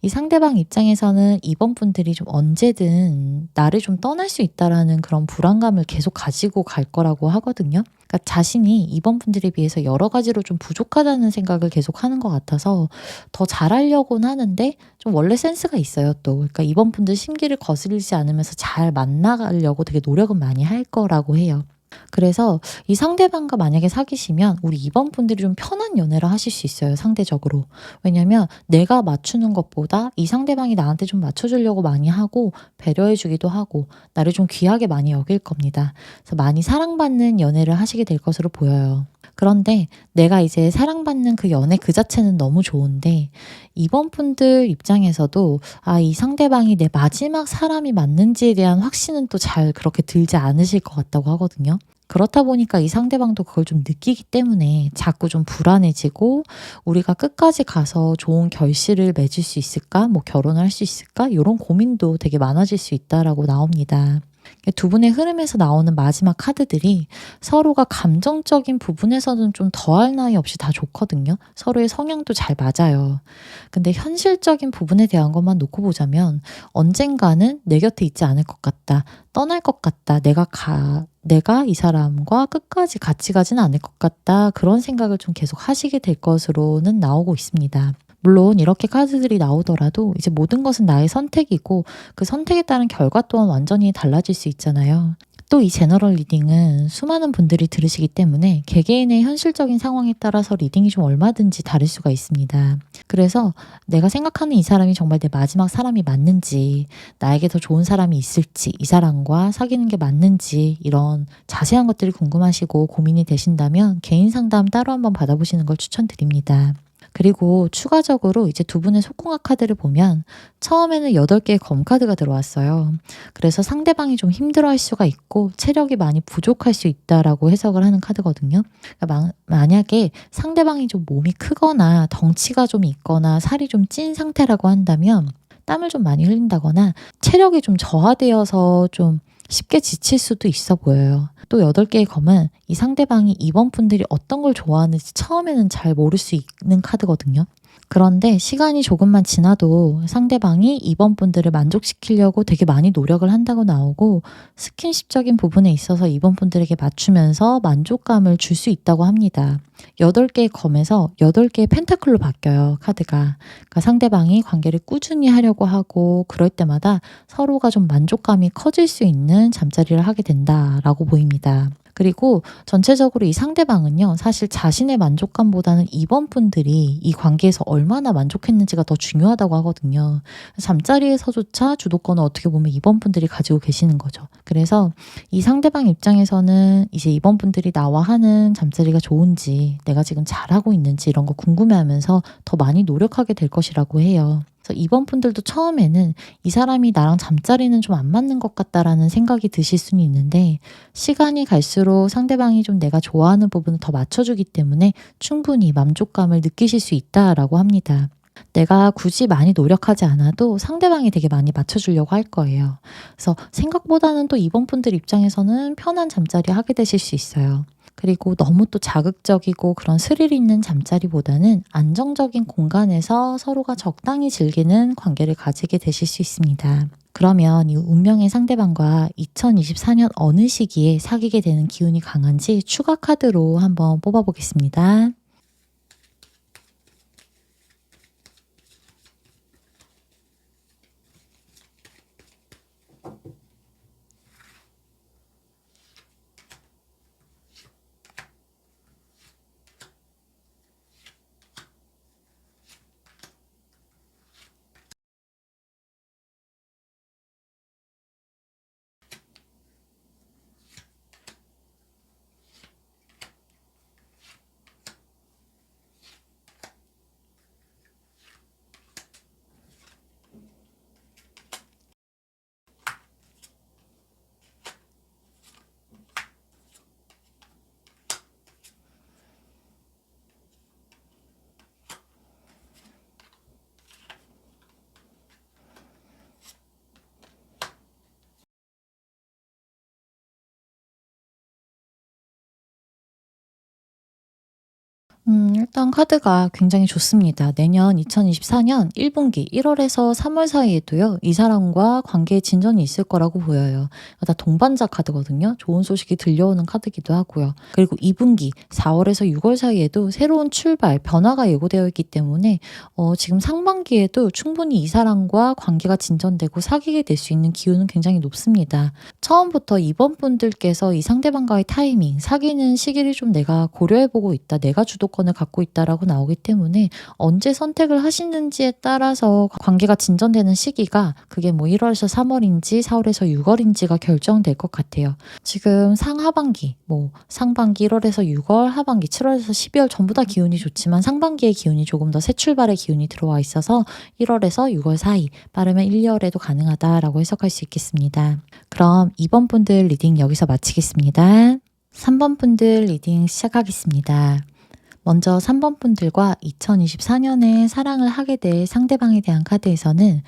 이 상대방 입장에서는 2번 분들이 좀 언제든 나를 좀 떠날 수 있다라는 그런 불안감을 계속 가지고 갈 거라고 하거든요. 그러니까 자신이 2번 분들에 비해서 여러 가지로 좀 부족하다는 생각을 계속 하는 것 같아서 더 잘하려고는 하는데 좀 원래 센스가 있어요 또. 그러니까 2번 분들 심기를 거스르지 않으면서 잘 만나가려고 되게 노력은 많이 할 거라고 해요. 그래서 이 상대방과 만약에 사귀시면 우리 2번 분들이 좀 편한 연애를 하실 수 있어요, 상대적으로. 왜냐면 내가 맞추는 것보다 이 상대방이 나한테 좀 맞춰주려고 많이 하고 배려해 주기도 하고 나를 좀 귀하게 많이 여길 겁니다. 그래서 많이 사랑받는 연애를 하시게 될 것으로 보여요. 그런데 내가 이제 사랑받는 그 연애 그 자체는 너무 좋은데 2번 분들 입장에서도 이 상대방이 내 마지막 사람이 맞는지에 대한 확신은 또 잘 그렇게 들지 않으실 것 같다고 하거든요. 그렇다 보니까 이 상대방도 그걸 좀 느끼기 때문에 자꾸 좀 불안해지고 우리가 끝까지 가서 좋은 결실을 맺을 수 있을까? 뭐 결혼할 수 있을까? 이런 고민도 되게 많아질 수 있다라고 나옵니다. 두 분의 흐름에서 나오는 마지막 카드들이 서로가 감정적인 부분에서는 좀 더할 나위 없이 다 좋거든요. 서로의 성향도 잘 맞아요. 근데 현실적인 부분에 대한 것만 놓고 보자면 언젠가는 내 곁에 있지 않을 것 같다. 떠날 것 같다. 내가 이 사람과 끝까지 같이 가지는 않을 것 같다. 그런 생각을 좀 계속 하시게 될 것으로는 나오고 있습니다. 물론 이렇게 카드들이 나오더라도 이제 모든 것은 나의 선택이고 그 선택에 따른 결과 또한 완전히 달라질 수 있잖아요. 또 이 제너럴 리딩은 수많은 분들이 들으시기 때문에 개개인의 현실적인 상황에 따라서 리딩이 좀 얼마든지 다를 수가 있습니다. 그래서 내가 생각하는 이 사람이 정말 내 마지막 사람이 맞는지, 나에게 더 좋은 사람이 있을지, 이 사람과 사귀는 게 맞는지 이런 자세한 것들이 궁금하시고 고민이 되신다면 개인 상담 따로 한번 받아보시는 걸 추천드립니다. 그리고 추가적으로 이제 두 분의 속궁합 카드를 보면 처음에는 8개의 검 카드가 들어왔어요. 그래서 상대방이 좀 힘들어할 수가 있고 체력이 많이 부족할 수 있다라고 해석을 하는 카드거든요. 그러니까 만약에 상대방이 좀 몸이 크거나 덩치가 좀 있거나 살이 좀 찐 상태라고 한다면 땀을 좀 많이 흘린다거나 체력이 좀 저하되어서 좀 쉽게 지칠 수도 있어 보여요. 또 8개의 검은 이 상대방이 2번 분들이 어떤 걸 좋아하는지 처음에는 잘 모를 수 있는 카드거든요. 그런데 시간이 조금만 지나도 상대방이 2번 분들을 만족시키려고 되게 많이 노력을 한다고 나오고 스킨십적인 부분에 있어서 2번 분들에게 맞추면서 만족감을 줄 수 있다고 합니다. 8개의 검에서 8개의 펜타클로 바뀌어요, 카드가. 그러니까 상대방이 관계를 꾸준히 하려고 하고 그럴 때마다 서로가 좀 만족감이 커질 수 있는 잠자리를 하게 된다라고 보입니다. 그리고 전체적으로 이 상대방은요, 사실 자신의 만족감보다는 2번 분들이 이 관계에서 얼마나 만족했는지가 더 중요하다고 하거든요. 잠자리에서조차 주도권을 어떻게 보면 2번 분들이 가지고 계시는 거죠. 그래서 이 상대방 입장에서는 이제 2번 분들이 나와 하는 잠자리가 좋은지, 내가 지금 잘하고 있는지 이런 거 궁금해하면서 더 많이 노력하게 될 것이라고 해요. 그래서 2번 분들도 처음에는 이 사람이 나랑 잠자리는 좀 안 맞는 것 같다라는 생각이 드실 수는 있는데 시간이 갈수록 상대방이 좀 내가 좋아하는 부분을 더 맞춰주기 때문에 충분히 만족감을 느끼실 수 있다라고 합니다. 내가 굳이 많이 노력하지 않아도 상대방이 되게 많이 맞춰주려고 할 거예요. 그래서 생각보다는 또 2번 분들 입장에서는 편한 잠자리 하게 되실 수 있어요. 그리고 너무 또 자극적이고 그런 스릴 있는 잠자리보다는 안정적인 공간에서 서로가 적당히 즐기는 관계를 가지게 되실 수 있습니다. 그러면 이 운명의 상대방과 2024년 어느 시기에 사귀게 되는 기운이 강한지 추가 카드로 한번 뽑아보겠습니다. 일단 카드가 굉장히 좋습니다. 내년 2024년 1분기 1월에서 3월 사이에도요. 이 사람과 관계에 진전이 있을 거라고 보여요. 다 동반자 카드거든요. 좋은 소식이 들려오는 카드기도 하고요. 그리고 2분기 4월에서 6월 사이에도 새로운 출발, 변화가 예고되어 있기 때문에 지금 상반기에도 충분히 이 사람과 관계가 진전되고 사귀게 될 수 있는 기운은 굉장히 높습니다. 처음부터 이번 분들께서 이 상대방과의 타이밍, 사귀는 시기를 좀 내가 고려해보고 있다. 내가 주도권을 갖고 있다라고 나오기 때문에 언제 선택을 하시는지에 따라서 관계가 진전되는 시기가 그게 뭐 1월에서 3월인지 4월에서 6월인지가 결정될 것 같아요. 지금 상하반기, 뭐 상반기 1월에서 6월, 하반기 7월에서 12월 전부 다 기운이 좋지만 상반기의 기운이 조금 더 새 출발의 기운이 들어와 있어서 1월에서 6월 사이, 빠르면 1월에도 가능하다라고 해석할 수 있겠습니다. 그럼 2번 분들 리딩 여기서 마치겠습니다. 3번 분들 리딩 시작하겠습니다. 먼저 3번 분들과 2024년에 사랑을 하게 될 상대방에 대한 카드에서는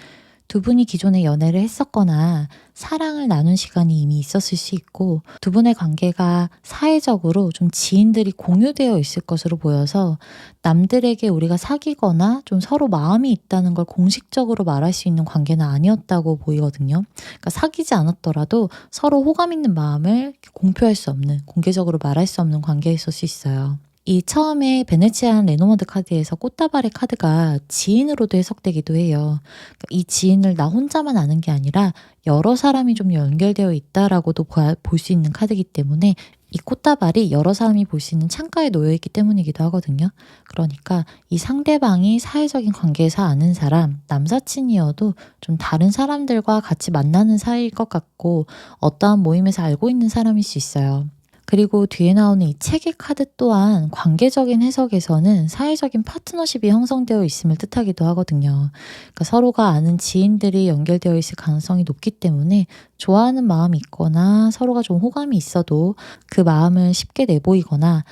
두 분이 기존에 연애를 했었거나 사랑을 나눈 시간이 이미 있었을 수 있고 두 분의 관계가 사회적으로 좀 지인들이 공유되어 있을 것으로 보여서 남들에게 우리가 사귀거나 좀 서로 마음이 있다는 걸 공식적으로 말할 수 있는 관계는 아니었다고 보이거든요. 그러니까 사귀지 않았더라도 서로 호감 있는 마음을 공표할 수 없는, 공개적으로 말할 수 없는 관계였을 수 있어요. 이 처음에 베네치안 레노먼드 카드에서 꽃다발의 카드가 지인으로도 해석되기도 해요. 그러니까 이 지인을 나 혼자만 아는 게 아니라 여러 사람이 좀 연결되어 있다라고도 볼 수 있는 카드이기 때문에 이 꽃다발이 여러 사람이 볼 수 있는 창가에 놓여 있기 때문이기도 하거든요. 그러니까 이 상대방이 사회적인 관계에서 아는 사람, 남사친이어도 좀 다른 사람들과 같이 만나는 사이일 것 같고 어떠한 모임에서 알고 있는 사람일 수 있어요. 그리고 뒤에 나오는 이 책의 카드 또한 관계적인 해석에서는 사회적인 파트너십이 형성되어 있음을 뜻하기도 하거든요. 그러니까 서로가 아는 지인들이 연결되어 있을 가능성이 높기 때문에 좋아하는 마음이 있거나 서로가 좀 호감이 있어도 그 마음을 쉽게 내보이거나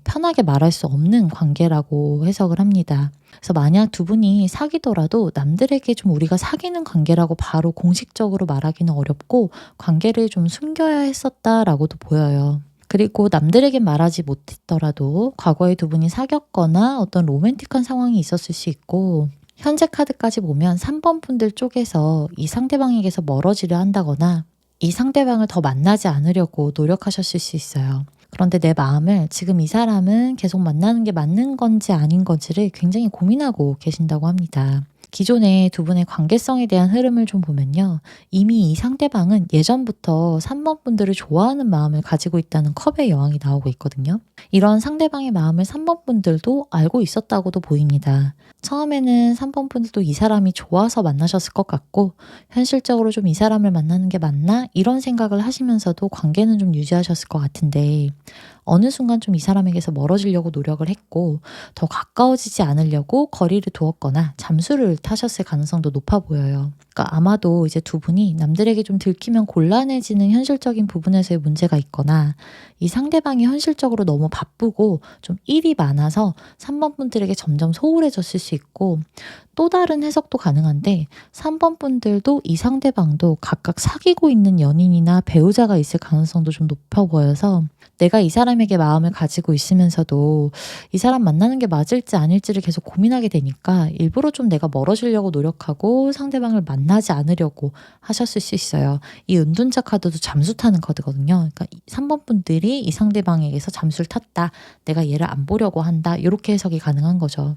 편하게 말할 수 없는 관계라고 해석을 합니다. 그래서 만약 두 분이 사귀더라도 남들에게 좀 우리가 사귀는 관계라고 바로 공식적으로 말하기는 어렵고 관계를 좀 숨겨야 했었다라고도 보여요. 그리고 남들에게 말하지 못했더라도 과거에 두 분이 사귀었거나 어떤 로맨틱한 상황이 있었을 수 있고 현재 카드까지 보면 3번 분들 쪽에서 이 상대방에게서 멀어지려 한다거나 이 상대방을 더 만나지 않으려고 노력하셨을 수 있어요. 그런데 내 마음을 지금 이 사람은 계속 만나는 게 맞는 건지 아닌 건지를 굉장히 고민하고 계신다고 합니다. 기존의 두 분의 관계성에 대한 흐름을 좀 보면요. 이미 이 상대방은 예전부터 3번 분들을 좋아하는 마음을 가지고 있다는 컵의 여왕이 나오고 있거든요. 이런 상대방의 마음을 3번 분들도 알고 있었다고도 보입니다. 처음에는 3번 분들도 이 사람이 좋아서 만나셨을 것 같고 현실적으로 좀 이 사람을 만나는 게 맞나? 이런 생각을 하시면서도 관계는 좀 유지하셨을 것 같은데 어느 순간 좀 이 사람에게서 멀어지려고 노력을 했고 더 가까워지지 않으려고 거리를 두었거나 잠수를 타셨을 가능성도 높아 보여요. 그러니까 아마도 이제 두 분이 남들에게 좀 들키면 곤란해지는 현실적인 부분에서의 문제가 있거나 이 상대방이 현실적으로 너무 바쁘고 좀 일이 많아서 3번 분들에게 점점 소홀해졌을 수 있고 또 다른 해석도 가능한데 3번 분들도 이 상대방도 각각 사귀고 있는 연인이나 배우자가 있을 가능성도 좀 높아 보여서 내가 이 사람에게 마음을 가지고 있으면서도 이 사람 만나는 게 맞을지 아닐지를 계속 고민하게 되니까 일부러 좀 내가 멀어지려고 노력하고 상대방을 만나지 않으려고 하셨을 수 있어요. 이 은둔자 카드도 잠수 타는 카드거든요. 그러니까 3번 분들이 이 상대방에게서 잠수를 탔다. 내가 얘를 안 보려고 한다. 이렇게 해석이 가능한 거죠.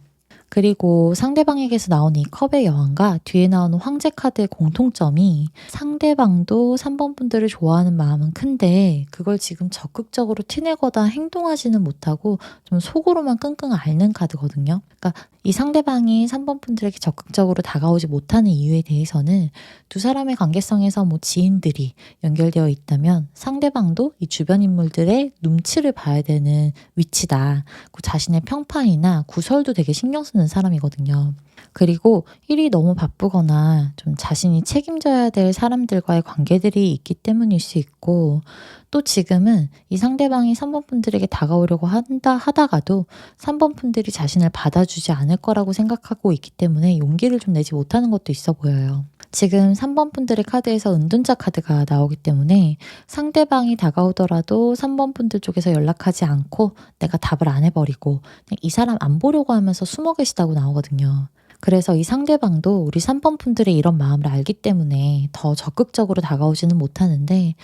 그리고 상대방에게서 나오는 이 컵의 여왕과 뒤에 나오는 황제 카드의 공통점이 상대방도 3번 분들을 좋아하는 마음은 큰데 그걸 지금 적극적으로 티내거나 행동하지는 못하고 좀 속으로만 끙끙 앓는 카드거든요. 그러니까 이 상대방이 3번 분들에게 적극적으로 다가오지 못하는 이유에 대해서는 두 사람의 관계성에서 뭐 지인들이 연결되어 있다면 상대방도 이 주변 인물들의 눈치를 봐야 되는 위치다. 그 자신의 평판이나 구설도 되게 신경 쓰는 사람이거든요. 그리고 일이 너무 바쁘거나 좀 자신이 책임져야 될 사람들과의 관계들이 있기 때문일 수 있고 또 지금은 이 상대방이 3번 분들에게 다가오려고 하다가도 3번 분들이 자신을 받아주지 않을 거라고 생각하고 있기 때문에 용기를 좀 내지 못하는 것도 있어 보여요. 지금 3번 분들의 카드에서 은둔자 카드가 나오기 때문에 상대방이 다가오더라도 3번 분들 쪽에서 연락하지 않고 내가 답을 안 해버리고 그냥 이 사람 안 보려고 하면서 숨어 계시다고 나오거든요. 그래서 이 상대방도 우리 3번 분들의 이런 마음을 알기 때문에 더 적극적으로 다가오지는 못하는데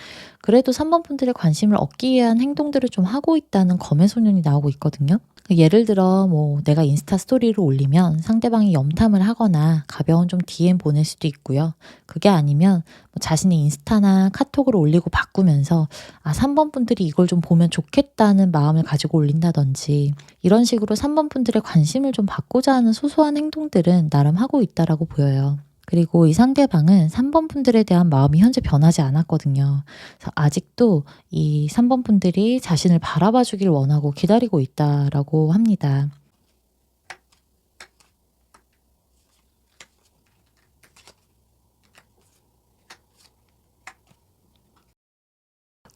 그래도 3번 분들의 관심을 얻기 위한 행동들을 좀 하고 있다는 검의 소년이 나오고 있거든요. 예를 들어 뭐 내가 인스타 스토리를 올리면 상대방이 염탐을 하거나 가벼운 좀 DM 보낼 수도 있고요. 그게 아니면 뭐 자신의 인스타나 카톡으로 올리고 바꾸면서 3번 분들이 이걸 좀 보면 좋겠다는 마음을 가지고 올린다든지 이런 식으로 3번 분들의 관심을 좀 받고자 하는 소소한 행동들은 나름 하고 있다라고 보여요. 그리고 이 상대방은 3번 분들에 대한 마음이 현재 변하지 않았거든요. 그래서 아직도 이 3번 분들이 자신을 바라봐 주길 원하고 기다리고 있다라고 합니다.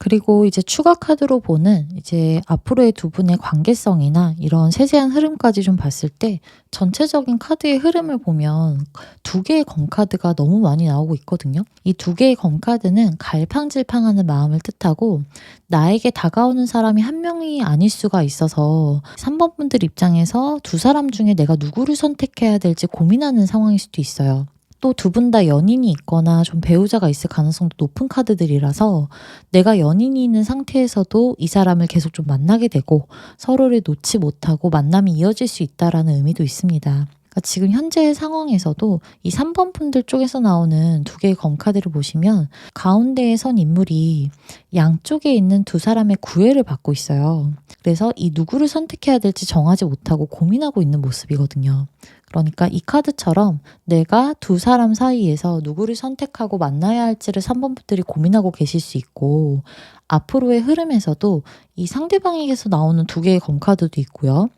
그리고 이제 추가 카드로 보는 이제 앞으로의 두 분의 관계성이나 이런 세세한 흐름까지 좀 봤을 때 전체적인 카드의 흐름을 보면 두 개의 검 카드가 너무 많이 나오고 있거든요. 이 두 개의 검 카드는 갈팡질팡하는 마음을 뜻하고 나에게 다가오는 사람이 한 명이 아닐 수가 있어서 3번 분들 입장에서 두 사람 중에 내가 누구를 선택해야 될지 고민하는 상황일 수도 있어요. 또 두 분 다 연인이 있거나 좀 배우자가 있을 가능성도 높은 카드들이라서 내가 연인이 있는 상태에서도 이 사람을 계속 좀 만나게 되고 서로를 놓지 못하고 만남이 이어질 수 있다라는 의미도 있습니다. 그러니까 지금 현재의 상황에서도 이 3번 분들 쪽에서 나오는 두 개의 검카드를 보시면 가운데에 선 인물이 양쪽에 있는 두 사람의 구애를 받고 있어요. 그래서 이 누구를 선택해야 될지 정하지 못하고 고민하고 있는 모습이거든요. 그러니까 이 카드처럼 내가 두 사람 사이에서 누구를 선택하고 만나야 할지를 3번 분들이 고민하고 계실 수 있고 앞으로의 흐름에서도 이 상대방에게서 나오는 두 개의 검카드도 있고요.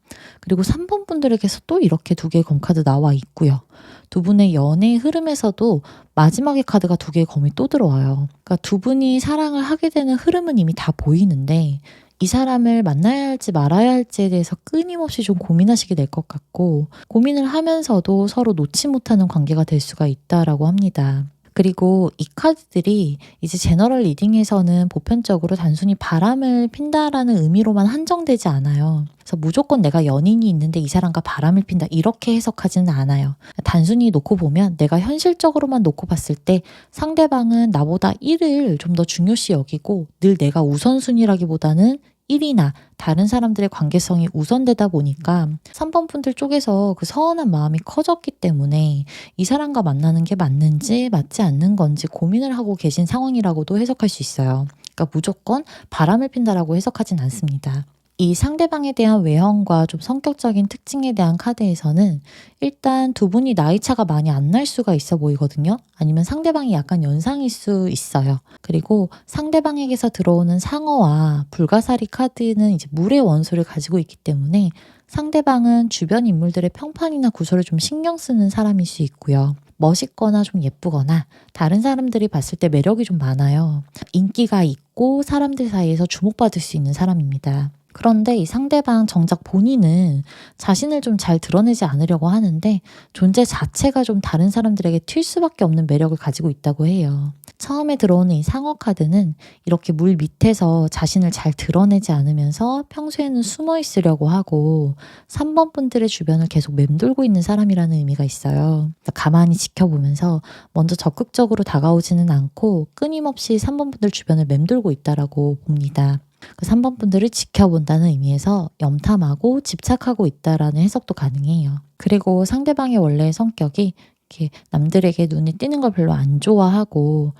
그리고 3번 분들에게서 또 이렇게 두 개의 검카드 나와 있고요. 두 분의 연애의 흐름에서도 마지막에 카드가 두 개의 검이 또 들어와요. 그러니까 두 분이 사랑을 하게 되는 흐름은 이미 다 보이는데 이 사람을 만나야 할지 말아야 할지에 대해서 끊임없이 좀 고민하시게 될 것 같고 고민을 하면서도 서로 놓지 못하는 관계가 될 수가 있다라고 합니다. 그리고 이 카드들이 이제 제너럴 리딩에서는 보편적으로 단순히 바람을 핀다라는 의미로만 한정되지 않아요. 그래서 무조건 내가 연인이 있는데 이 사람과 바람을 핀다 이렇게 해석하지는 않아요. 단순히 놓고 보면 내가 현실적으로만 놓고 봤을 때 상대방은 나보다 일을 좀 더 중요시 여기고 늘 내가 우선순위라기보다는 일이나 다른 사람들의 관계성이 우선되다 보니까 3번 분들 쪽에서 그 서운한 마음이 커졌기 때문에 이 사람과 만나는 게 맞는지 맞지 않는 건지 고민을 하고 계신 상황이라고도 해석할 수 있어요. 그러니까 무조건 바람을 핀다라고 해석하진 않습니다. 이 상대방에 대한 외형과 좀 성격적인 특징에 대한 카드에서는 일단 두 분이 나이 차가 많이 안 날 수가 있어 보이거든요. 아니면 상대방이 약간 연상일 수 있어요. 그리고 상대방에게서 들어오는 상어와 불가사리 카드는 이제 물의 원소를 가지고 있기 때문에 상대방은 주변 인물들의 평판이나 구설을 좀 신경 쓰는 사람일 수 있고요. 멋있거나 좀 예쁘거나 다른 사람들이 봤을 때 매력이 좀 많아요. 인기가 있고 사람들 사이에서 주목받을 수 있는 사람입니다. 그런데 이 상대방 정작 본인은 자신을 좀 잘 드러내지 않으려고 하는데 존재 자체가 좀 다른 사람들에게 튈 수밖에 없는 매력을 가지고 있다고 해요. 처음에 들어오는 이 상어 카드는 이렇게 물 밑에서 자신을 잘 드러내지 않으면서 평소에는 숨어 있으려고 하고 3번 분들의 주변을 계속 맴돌고 있는 사람이라는 의미가 있어요. 가만히 지켜보면서 먼저 적극적으로 다가오지는 않고 끊임없이 3번 분들 주변을 맴돌고 있다라고 봅니다. 그 3번 분들을 지켜본다는 의미에서 염탐하고 집착하고 있다라는 해석도 가능해요. 그리고 상대방의 원래의 성격이 이렇게 남들에게 눈에 띄는 걸 별로 안 좋아하고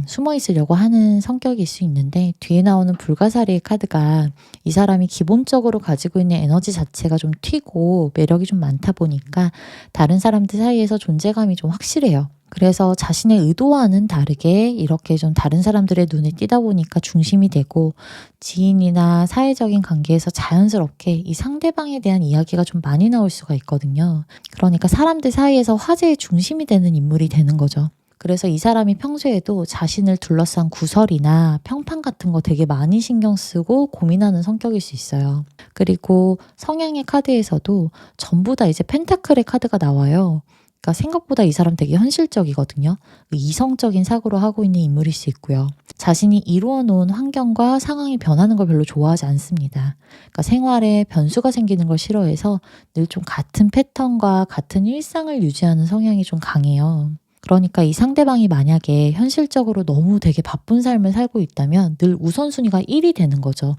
숨어 있으려고 하는 성격일 수 있는데 뒤에 나오는 불가사리의 카드가 이 사람이 기본적으로 가지고 있는 에너지 자체가 좀 튀고 매력이 좀 많다 보니까 다른 사람들 사이에서 존재감이 좀 확실해요. 그래서 자신의 의도와는 다르게 이렇게 좀 다른 사람들의 눈에 띄다 보니까 중심이 되고 지인이나 사회적인 관계에서 자연스럽게 이 상대방에 대한 이야기가 좀 많이 나올 수가 있거든요. 그러니까 사람들 사이에서 화제의 중심이 되는 인물이 되는 거죠. 그래서 이 사람이 평소에도 자신을 둘러싼 구설이나 평판 같은 거 되게 많이 신경 쓰고 고민하는 성격일 수 있어요. 그리고 성향의 카드에서도 전부 다 이제 펜타클의 카드가 나와요. 그러니까 생각보다 이 사람 되게 현실적이거든요. 이성적인 사고로 하고 있는 인물일 수 있고요. 자신이 이루어 놓은 환경과 상황이 변하는 걸 별로 좋아하지 않습니다. 그러니까 생활에 변수가 생기는 걸 싫어해서 늘 좀 같은 패턴과 같은 일상을 유지하는 성향이 좀 강해요. 그러니까 이 상대방이 만약에 현실적으로 너무 되게 바쁜 삶을 살고 있다면 늘 우선순위가 1이 되는 거죠.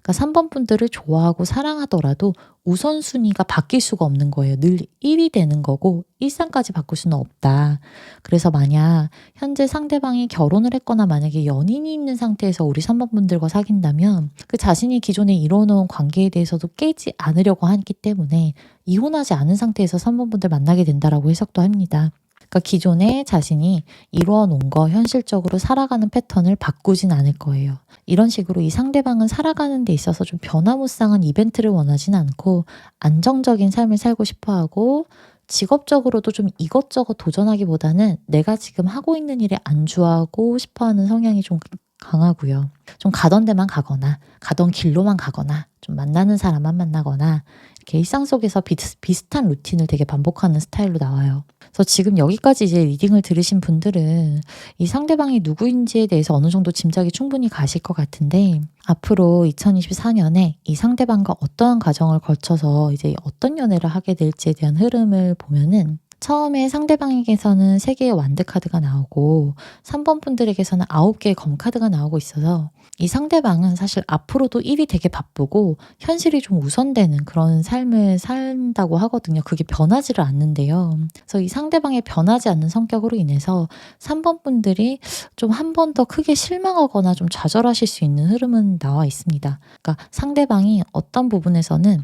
그러니까 3번 분들을 좋아하고 사랑하더라도 우선순위가 바뀔 수가 없는 거예요. 늘 1이 되는 거고 일상까지 바꿀 수는 없다. 그래서 만약 현재 상대방이 결혼을 했거나 만약에 연인이 있는 상태에서 우리 3번 분들과 사귄다면 그 자신이 기존에 이뤄놓은 관계에 대해서도 깨지 않으려고 하기 때문에 이혼하지 않은 상태에서 3번 분들 만나게 된다라고 해석도 합니다. 그러니까 기존에 자신이 이루어 놓은 거 현실적으로 살아가는 패턴을 바꾸진 않을 거예요. 이런 식으로 이 상대방은 살아가는 데 있어서 좀 변화무쌍한 이벤트를 원하진 않고 안정적인 삶을 살고 싶어 하고 직업적으로도 좀 이것저것 도전하기보다는 내가 지금 하고 있는 일에 안주하고 싶어 하는 성향이 좀 강하고요. 좀 가던 데만 가거나 가던 길로만 가거나 좀 만나는 사람만 만나거나 이렇게 일상 속에서 비슷한 루틴을 되게 반복하는 스타일로 나와요. 그래서 지금 여기까지 이제 리딩을 들으신 분들은 이 상대방이 누구인지에 대해서 어느 정도 짐작이 충분히 가실 것 같은데 앞으로 2024년에 이 상대방과 어떠한 과정을 거쳐서 이제 어떤 연애를 하게 될지에 대한 흐름을 보면은 처음에 상대방에게서는 3개의 완드 카드가 나오고 3번 분들에게서는 9개의 검 카드가 나오고 있어서 이 상대방은 사실 앞으로도 일이 되게 바쁘고 현실이 좀 우선되는 그런 삶을 산다고 하거든요. 그게 변하지를 않는데요. 그래서 이 상대방의 변하지 않는 성격으로 인해서 3번 분들이 좀 한 번 더 크게 실망하거나 좀 좌절하실 수 있는 흐름은 나와 있습니다. 그러니까 상대방이 어떤 부분에서는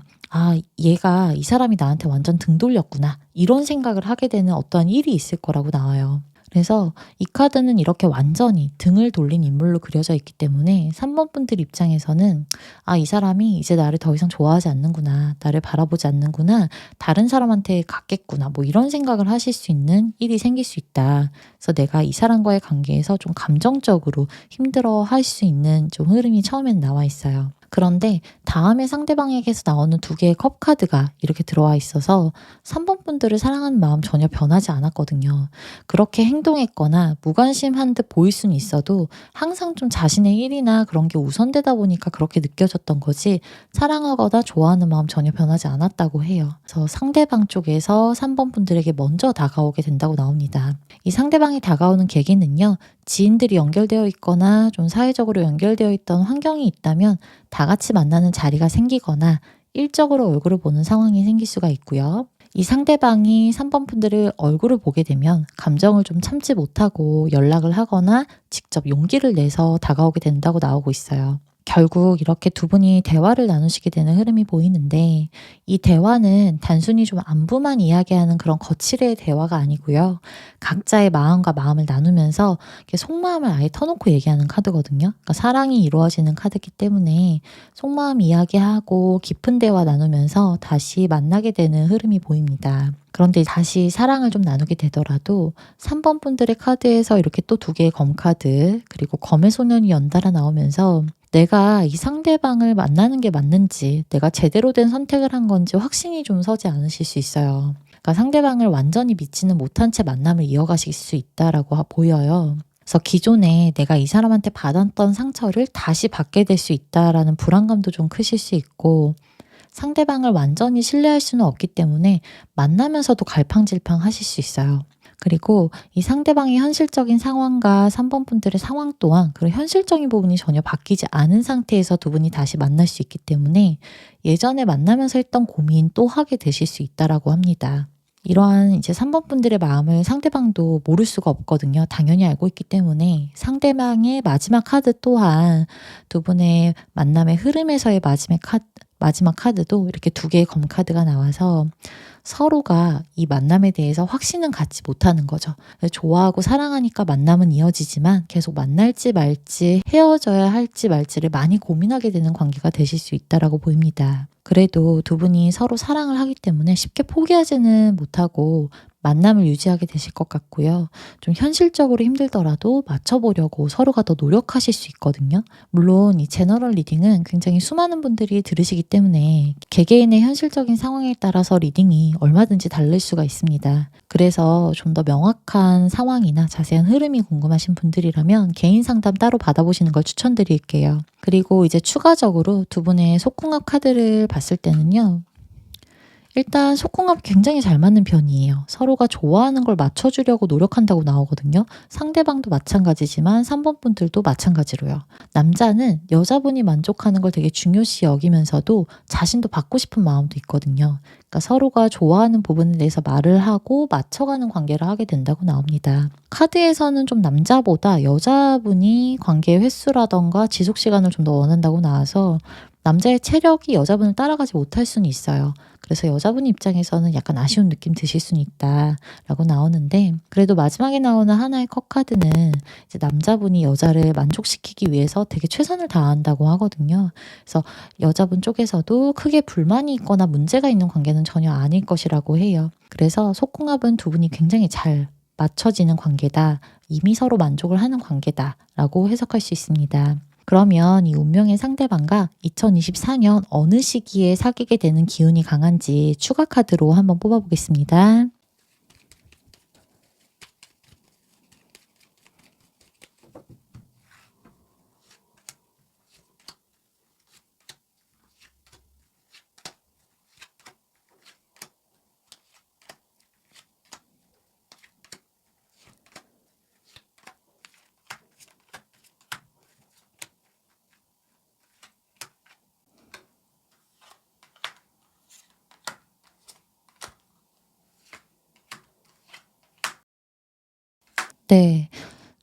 얘가 이 사람이 나한테 완전 등 돌렸구나. 이런 생각을 하게 되는 어떠한 일이 있을 거라고 나와요. 그래서 이 카드는 이렇게 완전히 등을 돌린 인물로 그려져 있기 때문에 3번 분들 입장에서는 이 사람이 이제 나를 더 이상 좋아하지 않는구나. 나를 바라보지 않는구나. 다른 사람한테 갔겠구나. 뭐 이런 생각을 하실 수 있는 일이 생길 수 있다. 그래서 내가 이 사람과의 관계에서 좀 감정적으로 힘들어 할 수 있는 좀 흐름이 처음엔 나와 있어요. 그런데 다음에 상대방에게서 나오는 2개의 컵 카드가 이렇게 들어와 있어서 3번 분들을 사랑하는 마음 전혀 변하지 않았거든요. 그렇게 행동했거나 무관심한 듯 보일 수는 있어도 항상 좀 자신의 일이나 그런 게 우선되다 보니까 그렇게 느껴졌던 거지 사랑하거나 좋아하는 마음 전혀 변하지 않았다고 해요. 그래서 상대방 쪽에서 3번 분들에게 먼저 다가오게 된다고 나옵니다. 이 상대방이 다가오는 계기는요. 지인들이 연결되어 있거나 좀 사회적으로 연결되어 있던 환경이 있다면 다 같이 만나는 자리가 생기거나 일적으로 얼굴을 보는 상황이 생길 수가 있고요. 이 상대방이 3번 분들을 얼굴을 보게 되면 감정을 좀 참지 못하고 연락을 하거나 직접 용기를 내서 다가오게 된다고 나오고 있어요. 결국 이렇게 2분이 대화를 나누시게 되는 흐름이 보이는데 이 대화는 단순히 좀 안부만 이야기하는 그런 거칠의 대화가 아니고요. 각자의 마음과 마음을 나누면서 이렇게 속마음을 아예 터놓고 얘기하는 카드거든요. 그러니까 사랑이 이루어지는 카드이기 때문에 속마음 이야기하고 깊은 대화 나누면서 다시 만나게 되는 흐름이 보입니다. 그런데 다시 사랑을 좀 나누게 되더라도 3번 분들의 카드에서 이렇게 또 2개의 검 카드 그리고 검의 소년이 연달아 나오면서 내가 이 상대방을 만나는 게 맞는지 내가 제대로 된 선택을 한 건지 확신이 좀 서지 않으실 수 있어요. 그러니까 상대방을 완전히 믿지는 못한 채 만남을 이어가실 수 있다라고 보여요. 그래서 기존에 내가 이 사람한테 받았던 상처를 다시 받게 될 수 있다라는 불안감도 좀 크실 수 있고 상대방을 완전히 신뢰할 수는 없기 때문에 만나면서도 갈팡질팡 하실 수 있어요. 그리고 이 상대방의 현실적인 상황과 3번 분들의 상황 또한 그런 현실적인 부분이 전혀 바뀌지 않은 상태에서 2분이 다시 만날 수 있기 때문에 예전에 만나면서 했던 고민 또 하게 되실 수 있다라고 합니다. 이러한 이제 3번 분들의 마음을 상대방도 모를 수가 없거든요. 당연히 알고 있기 때문에 상대방의 마지막 카드 또한 2분의 만남의 흐름에서의 마지막 카드도 이렇게 2개의 검 카드가 나와서 서로가 이 만남에 대해서 확신은 갖지 못하는 거죠. 좋아하고 사랑하니까 만남은 이어지지만 계속 만날지 말지 헤어져야 할지 말지를 많이 고민하게 되는 관계가 되실 수 있다라고 보입니다. 그래도 2분이 서로 사랑을 하기 때문에 쉽게 포기하지는 못하고 만남을 유지하게 되실 것 같고요. 좀 현실적으로 힘들더라도 맞춰보려고 서로가 더 노력하실 수 있거든요. 물론 이 제너럴 리딩은 굉장히 수많은 분들이 들으시기 때문에 개개인의 현실적인 상황에 따라서 리딩이 얼마든지 다를 수가 있습니다. 그래서 좀 더 명확한 상황이나 자세한 흐름이 궁금하신 분들이라면 개인 상담 따로 받아보시는 걸 추천드릴게요. 그리고 이제 추가적으로 두 분의 속궁합 카드를 봤을 때는요. 일단 속궁합이 굉장히 잘 맞는 편이에요. 서로가 좋아하는 걸 맞춰주려고 노력한다고 나오거든요. 상대방도 마찬가지지만 3번 분들도 마찬가지로요. 남자는 여자분이 만족하는 걸 되게 중요시 여기면서도 자신도 받고 싶은 마음도 있거든요. 그러니까 서로가 좋아하는 부분에 대해서 말을 하고 맞춰가는 관계를 하게 된다고 나옵니다. 카드에서는 좀 남자보다 여자분이 관계의 횟수라던가 지속 시간을 좀 더 원한다고 나와서 남자의 체력이 여자분을 따라가지 못할 수는 있어요. 그래서 여자분 입장에서는 약간 아쉬운 느낌 드실 수는 있다라고 나오는데, 그래도 마지막에 나오는 하나의 컵카드는 이제 남자분이 여자를 만족시키기 위해서 되게 최선을 다한다고 하거든요. 그래서 여자분 쪽에서도 크게 불만이 있거나 문제가 있는 관계는 전혀 아닐 것이라고 해요. 그래서 속궁합은 두 분이 굉장히 잘 맞춰지는 관계다. 이미 서로 만족을 하는 관계다라고 해석할 수 있습니다. 그러면 이 운명의 상대방과 2024년 어느 시기에 사귀게 되는 기운이 강한지 추가 카드로 한번 뽑아보겠습니다. 네.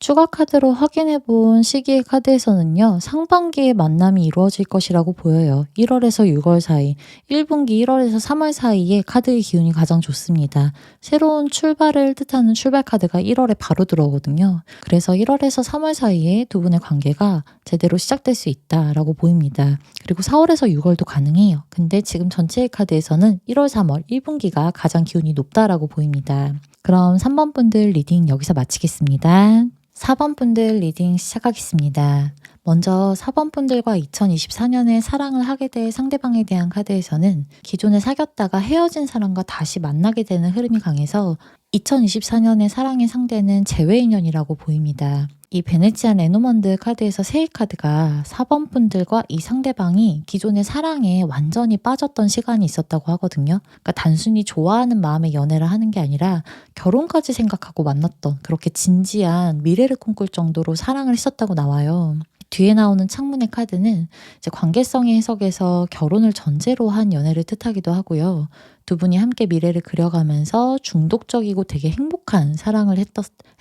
추가 카드로 확인해 본 시기의 카드에서는요. 상반기에 만남이 이루어질 것이라고 보여요. 1월에서 6월 사이, 1분기 1월에서 3월 사이에 카드의 기운이 가장 좋습니다. 새로운 출발을 뜻하는 출발 카드가 1월에 바로 들어오거든요. 그래서 1월에서 3월 사이에 두 분의 관계가 제대로 시작될 수 있다라고 보입니다. 그리고 4월에서 6월도 가능해요. 근데 지금 전체의 카드에서는 1월, 3월, 1분기가 가장 기운이 높다라고 보입니다. 그럼 3번 분들 리딩 여기서 마치겠습니다. 4번 분들 리딩 시작하겠습니다. 먼저 4번 분들과 2024년에 사랑을 하게 될 상대방에 대한 카드에서는 기존에 사귀었다가 헤어진 사람과 다시 만나게 되는 흐름이 강해서 2024년의 사랑의 상대는 재회 인연이라고 보입니다. 이 베네치안 레노먼드 카드에서 새해 카드가 4번 분들과 이 상대방이 기존의 사랑에 완전히 빠졌던 시간이 있었다고 하거든요. 그러니까 단순히 좋아하는 마음에 연애를 하는 게 아니라 결혼까지 생각하고 만났던, 그렇게 진지한 미래를 꿈꿀 정도로 사랑을 했었다고 나와요. 뒤에 나오는 창문의 카드는 이제 관계성의 해석에서 결혼을 전제로 한 연애를 뜻하기도 하고요. 두 분이 함께 미래를 그려가면서 중독적이고 되게 행복한 사랑을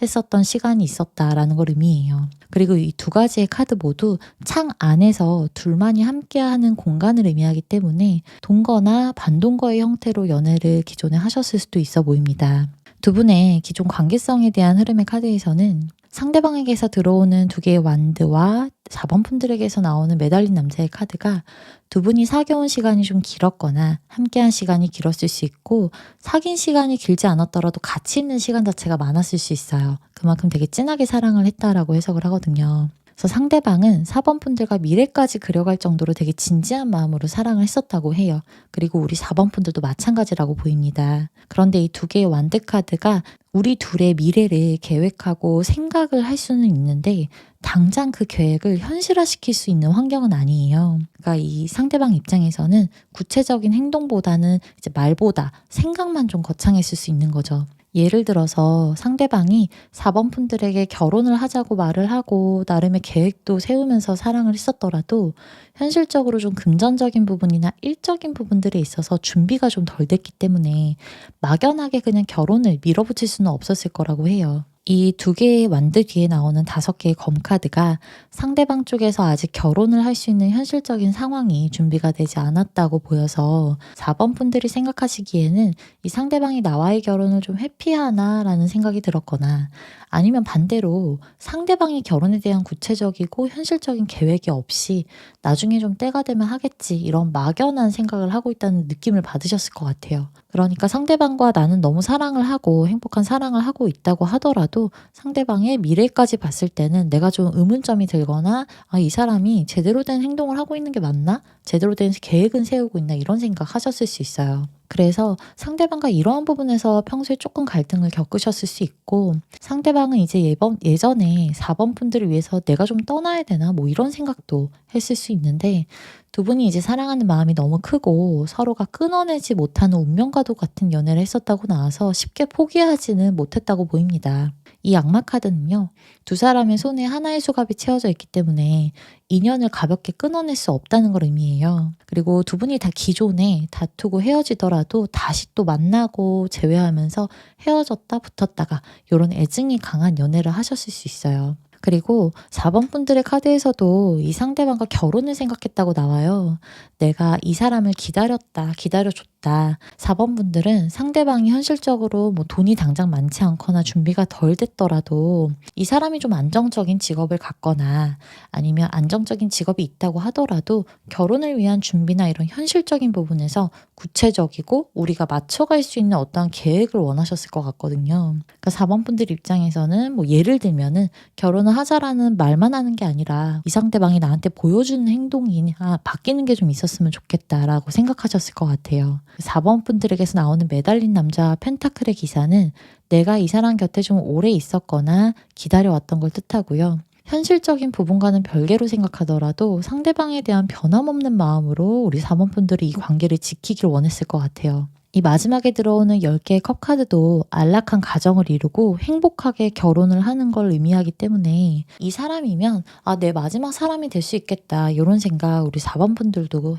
했었던 시간이 있었다라는 걸 의미해요. 그리고 이 두 가지의 카드 모두 창 안에서 둘만이 함께하는 공간을 의미하기 때문에 동거나 반동거의 형태로 연애를 기존에 하셨을 수도 있어 보입니다. 두 분의 기존 관계성에 대한 흐름의 카드에서는 상대방에게서 들어오는 두 개의 완드와 4번 분들에게서 나오는 매달린 남자의 카드가 두 분이 사귀어온 시간이 좀 길었거나 함께한 시간이 길었을 수 있고, 사귄 시간이 길지 않았더라도 같이 있는 시간 자체가 많았을 수 있어요. 그만큼 되게 진하게 사랑을 했다라고 해석을 하거든요. 그래서 상대방은 4번 분들과 미래까지 그려갈 정도로 되게 진지한 마음으로 사랑을 했었다고 해요. 그리고 우리 4번 분들도 마찬가지라고 보입니다. 그런데 이 두 개의 완드 카드가 우리 둘의 미래를 계획하고 생각을 할 수는 있는데 당장 그 계획을 현실화시킬 수 있는 환경은 아니에요. 그러니까 이 상대방 입장에서는 구체적인 행동보다는 이제 말보다 생각만 좀 거창했을 수 있는 거죠. 예를 들어서 상대방이 4번 분들에게 결혼을 하자고 말을 하고 나름의 계획도 세우면서 사랑을 했었더라도 현실적으로 좀 금전적인 부분이나 일적인 부분들에 있어서 준비가 좀 덜 됐기 때문에 막연하게 그냥 결혼을 밀어붙일 수는 없었을 거라고 해요. 이 두 개의 완드 뒤에 나오는 5개의 검카드가 상대방 쪽에서 아직 결혼을 할 수 있는 현실적인 상황이 준비가 되지 않았다고 보여서 4번 분들이 생각하시기에는 이 상대방이 나와의 결혼을 좀 회피하나 라는 생각이 들었거나, 아니면 반대로 상대방이 결혼에 대한 구체적이고 현실적인 계획이 없이 나중에 좀 때가 되면 하겠지, 이런 막연한 생각을 하고 있다는 느낌을 받으셨을 것 같아요. 그러니까 상대방과 나는 너무 사랑을 하고 행복한 사랑을 하고 있다고 하더라도 상대방의 미래까지 봤을 때는 내가 좀 의문점이 들거나 이 사람이 제대로 된 행동을 하고 있는 게 맞나? 제대로 된 계획은 세우고 있나? 이런 생각하셨을 수 있어요. 그래서 상대방과 이러한 부분에서 평소에 조금 갈등을 겪으셨을 수 있고 상대방은 이제 예전에 4번 분들을 위해서 내가 좀 떠나야 되나? 뭐 이런 생각도 했을 수 있는데 두 분이 이제 사랑하는 마음이 너무 크고 서로가 끊어내지 못하는 운명과도 같은 연애를 했었다고 나와서 쉽게 포기하지는 못했다고 보입니다. 이 악마 카드는요, 두 사람의 손에 하나의 수갑이 채워져 있기 때문에 인연을 가볍게 끊어낼 수 없다는 걸 의미해요. 그리고 두 분이 다 기존에 다투고 헤어지더라도 다시 또 만나고 재회하면서 헤어졌다 붙었다가 이런 애증이 강한 연애를 하셨을 수 있어요. 그리고 4번 분들의 카드에서도 이 상대방과 결혼을 생각했다고 나와요. 내가 이 사람을 기다렸다, 기다려줬다. 4번 분들은 상대방이 현실적으로 뭐 돈이 당장 많지 않거나 준비가 덜 됐더라도 이 사람이 좀 안정적인 직업을 갖거나 아니면 안정적인 직업이 있다고 하더라도 결혼을 위한 준비나 이런 현실적인 부분에서 구체적이고 우리가 맞춰갈 수 있는 어떠한 계획을 원하셨을 것 같거든요. 그러니까 4번 분들 입장에서는 뭐 예를 들면은 결혼을 하자라는 말만 하는 게 아니라 이 상대방이 나한테 보여주는 행동이 바뀌는 게 좀 있었으면 좋겠다라고 생각하셨을 것 같아요. 4번 분들에게서 나오는 매달린 남자 펜타클의 기사는 내가 이 사람 곁에 좀 오래 있었거나 기다려왔던 걸 뜻하고요. 현실적인 부분과는 별개로 생각하더라도 상대방에 대한 변함없는 마음으로 우리 4번 분들이 이 관계를 지키길 원했을 것 같아요. 이 마지막에 들어오는 10개의 컵 카드도 안락한 가정을 이루고 행복하게 결혼을 하는 걸 의미하기 때문에 이 사람이면 내 마지막 사람이 될 수 있겠다 이런 생각 우리 4번 분들도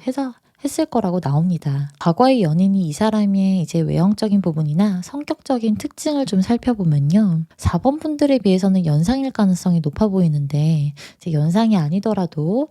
했을 거라고 나옵니다. 과거의 연인이 이 사람의 이제 외형적인 부분이나 성격적인 특징을 좀 살펴보면요. 4번 분들에 비해서는 연상일 가능성이 높아 보이는데 이제 연상이 아니더라도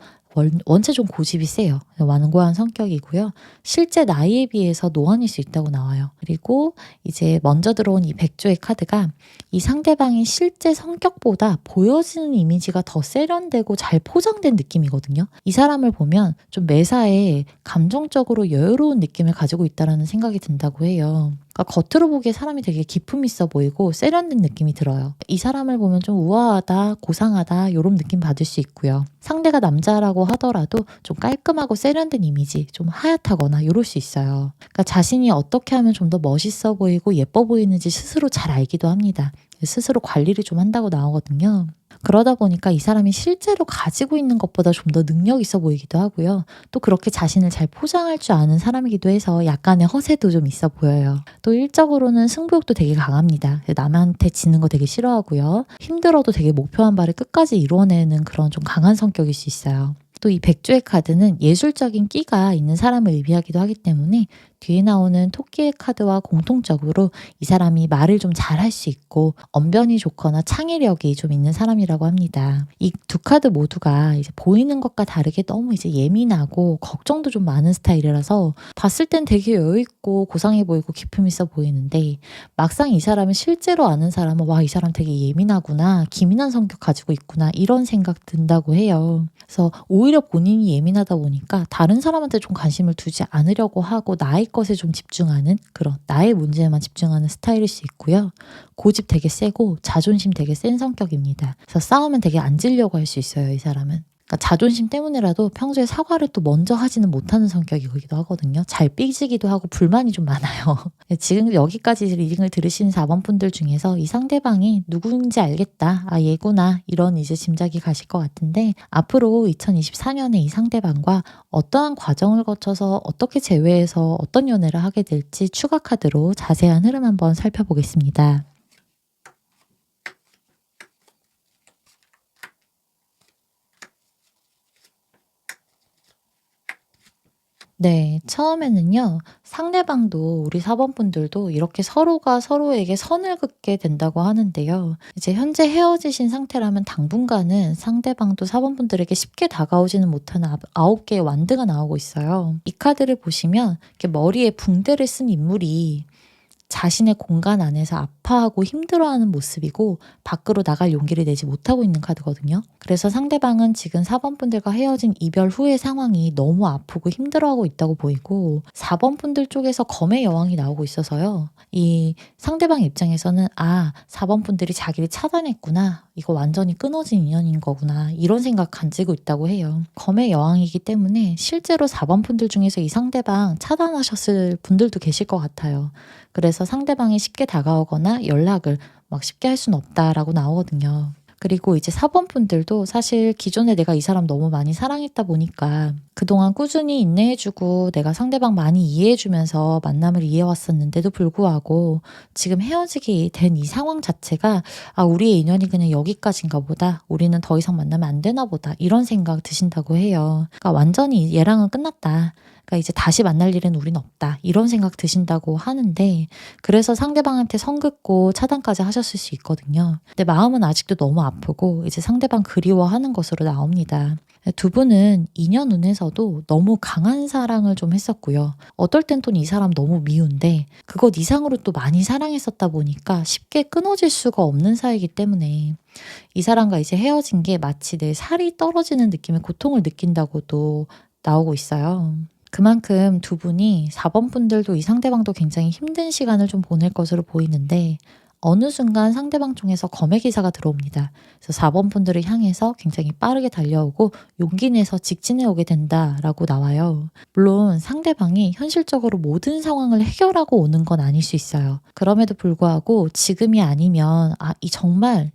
원체 좀 고집이 세요. 완고한 성격이고요. 실제 나이에 비해서 노안일 수 있다고 나와요. 그리고 이제 먼저 들어온 이 백조의 카드가 이 상대방이 실제 성격보다 보여지는 이미지가 더 세련되고 잘 포장된 느낌이거든요. 이 사람을 보면 좀 매사에 감정적으로 여유로운 느낌을 가지고 있다는 생각이 든다고 해요. 그러니까 겉으로 보기에 사람이 되게 기품 있어 보이고 세련된 느낌이 들어요. 이 사람을 보면 좀 우아하다, 고상하다 이런 느낌 받을 수 있고요. 상대가 남자라고 하더라도 좀 깔끔하고 세련된 이미지, 좀 하얗다거나 이럴 수 있어요. 그러니까 자신이 어떻게 하면 좀 더 멋있어 보이고 예뻐 보이는지 스스로 잘 알기도 합니다. 스스로 관리를 좀 한다고 나오거든요. 그러다 보니까 이 사람이 실제로 가지고 있는 것보다 좀 더 능력 있어 보이기도 하고요. 또 그렇게 자신을 잘 포장할 줄 아는 사람이기도 해서 약간의 허세도 좀 있어 보여요. 또 일적으로는 승부욕도 되게 강합니다. 남한테 지는 거 되게 싫어하고요. 힘들어도 되게 목표한 바를 끝까지 이루어내는 그런 좀 강한 성격일 수 있어요. 또 이 백조의 카드는 예술적인 끼가 있는 사람을 의미하기도 하기 때문에 뒤에 나오는 토끼의 카드와 공통적으로 이 사람이 말을 좀 잘할 수 있고 언변이 좋거나 창의력이 좀 있는 사람이라고 합니다. 이 두 카드 모두가 이제 보이는 것과 다르게 너무 이제 예민하고 걱정도 좀 많은 스타일이라서 봤을 땐 되게 여유 있고 고상해 보이고 기품 있어 보이는데 막상 이 사람을 실제로 아는 사람은 이 사람 되게 예민하구나, 기민한 성격 가지고 있구나 이런 생각 든다고 해요. 그래서 오히려 본인이 예민하다 보니까 다른 사람한테 좀 관심을 두지 않으려고 하고 나의 것에 좀 집중하는 그런 나의 문제에만 집중하는 스타일일 수 있고요. 고집 되게 세고 자존심 되게 센 성격입니다. 그래서 싸우면 되게 앉으려고 할 수 있어요, 이 사람은. 그러니까 자존심 때문에라도 평소에 사과를 또 먼저 하지는 못하는 성격이기도 하거든요. 잘 삐지기도 하고 불만이 좀 많아요. 지금 여기까지 리딩을 들으신 4번 분들 중에서 이 상대방이 누구인지 알겠다. 얘구나. 이런 이제 짐작이 가실 것 같은데 앞으로 2024년에 이 상대방과 어떠한 과정을 거쳐서 어떻게 재회해서 어떤 연애를 하게 될지 추가 카드로 자세한 흐름 한번 살펴보겠습니다. 네. 처음에는요. 상대방도 우리 4번 분들도 이렇게 서로가 서로에게 선을 긋게 된다고 하는데요. 이제 현재 헤어지신 상태라면 당분간은 상대방도 4번 분들에게 쉽게 다가오지는 못하는 9개의 완드가 나오고 있어요. 이 카드를 보시면 이렇게 머리에 붕대를 쓴 인물이 자신의 공간 안에서 아파하고 힘들어하는 모습이고 밖으로 나갈 용기를 내지 못하고 있는 카드거든요. 그래서 상대방은 지금 4번 분들과 헤어진 이별 후의 상황이 너무 아프고 힘들어하고 있다고 보이고 4번 분들 쪽에서 검의 여왕이 나오고 있어서요. 이 상대방 입장에서는 4번 분들이 자기를 차단했구나. 이거 완전히 끊어진 인연인 거구나. 이런 생각 가지고 있다고 해요. 검의 여왕이기 때문에 실제로 4번 분들 중에서 이 상대방 차단하셨을 분들도 계실 것 같아요. 그래서 상대방이 쉽게 다가오거나 연락을 막 쉽게 할 수는 없다라고 나오거든요. 그리고 이제 4번 분들도 사실 기존에 내가 이 사람 너무 많이 사랑했다 보니까 그동안 꾸준히 인내해주고 내가 상대방 많이 이해해주면서 만남을 이해왔었는데도 불구하고 지금 헤어지게 된 이 상황 자체가 우리의 인연이 그냥 여기까지인가 보다. 우리는 더 이상 만나면 안 되나 보다. 이런 생각 드신다고 해요. 그러니까 완전히 얘랑은 끝났다. 그러니까 이제 다시 만날 일은 우린 없다. 이런 생각 드신다고 하는데 그래서 상대방한테 선 긋고 차단까지 하셨을 수 있거든요. 근데 마음은 아직도 너무 아프고 이제 상대방 그리워하는 것으로 나옵니다. 두 분은 인연 운에서도 너무 강한 사랑을 좀 했었고요. 어떨 땐 또 이 사람 너무 미운데 그것 이상으로 또 많이 사랑했었다 보니까 쉽게 끊어질 수가 없는 사이이기 때문에 이 사람과 이제 헤어진 게 마치 내 살이 떨어지는 느낌의 고통을 느낀다고도 나오고 있어요. 그만큼 두 분이 4번 분들도 이 상대방도 굉장히 힘든 시간을 좀 보낼 것으로 보이는데 어느 순간 상대방 쪽에서 검의 기사가 들어옵니다. 그래서 4번 분들을 향해서 굉장히 빠르게 달려오고 용기 내서 직진해 오게 된다라고 나와요. 물론 상대방이 현실적으로 모든 상황을 해결하고 오는 건 아닐 수 있어요. 그럼에도 불구하고 지금이 아니면 이 정말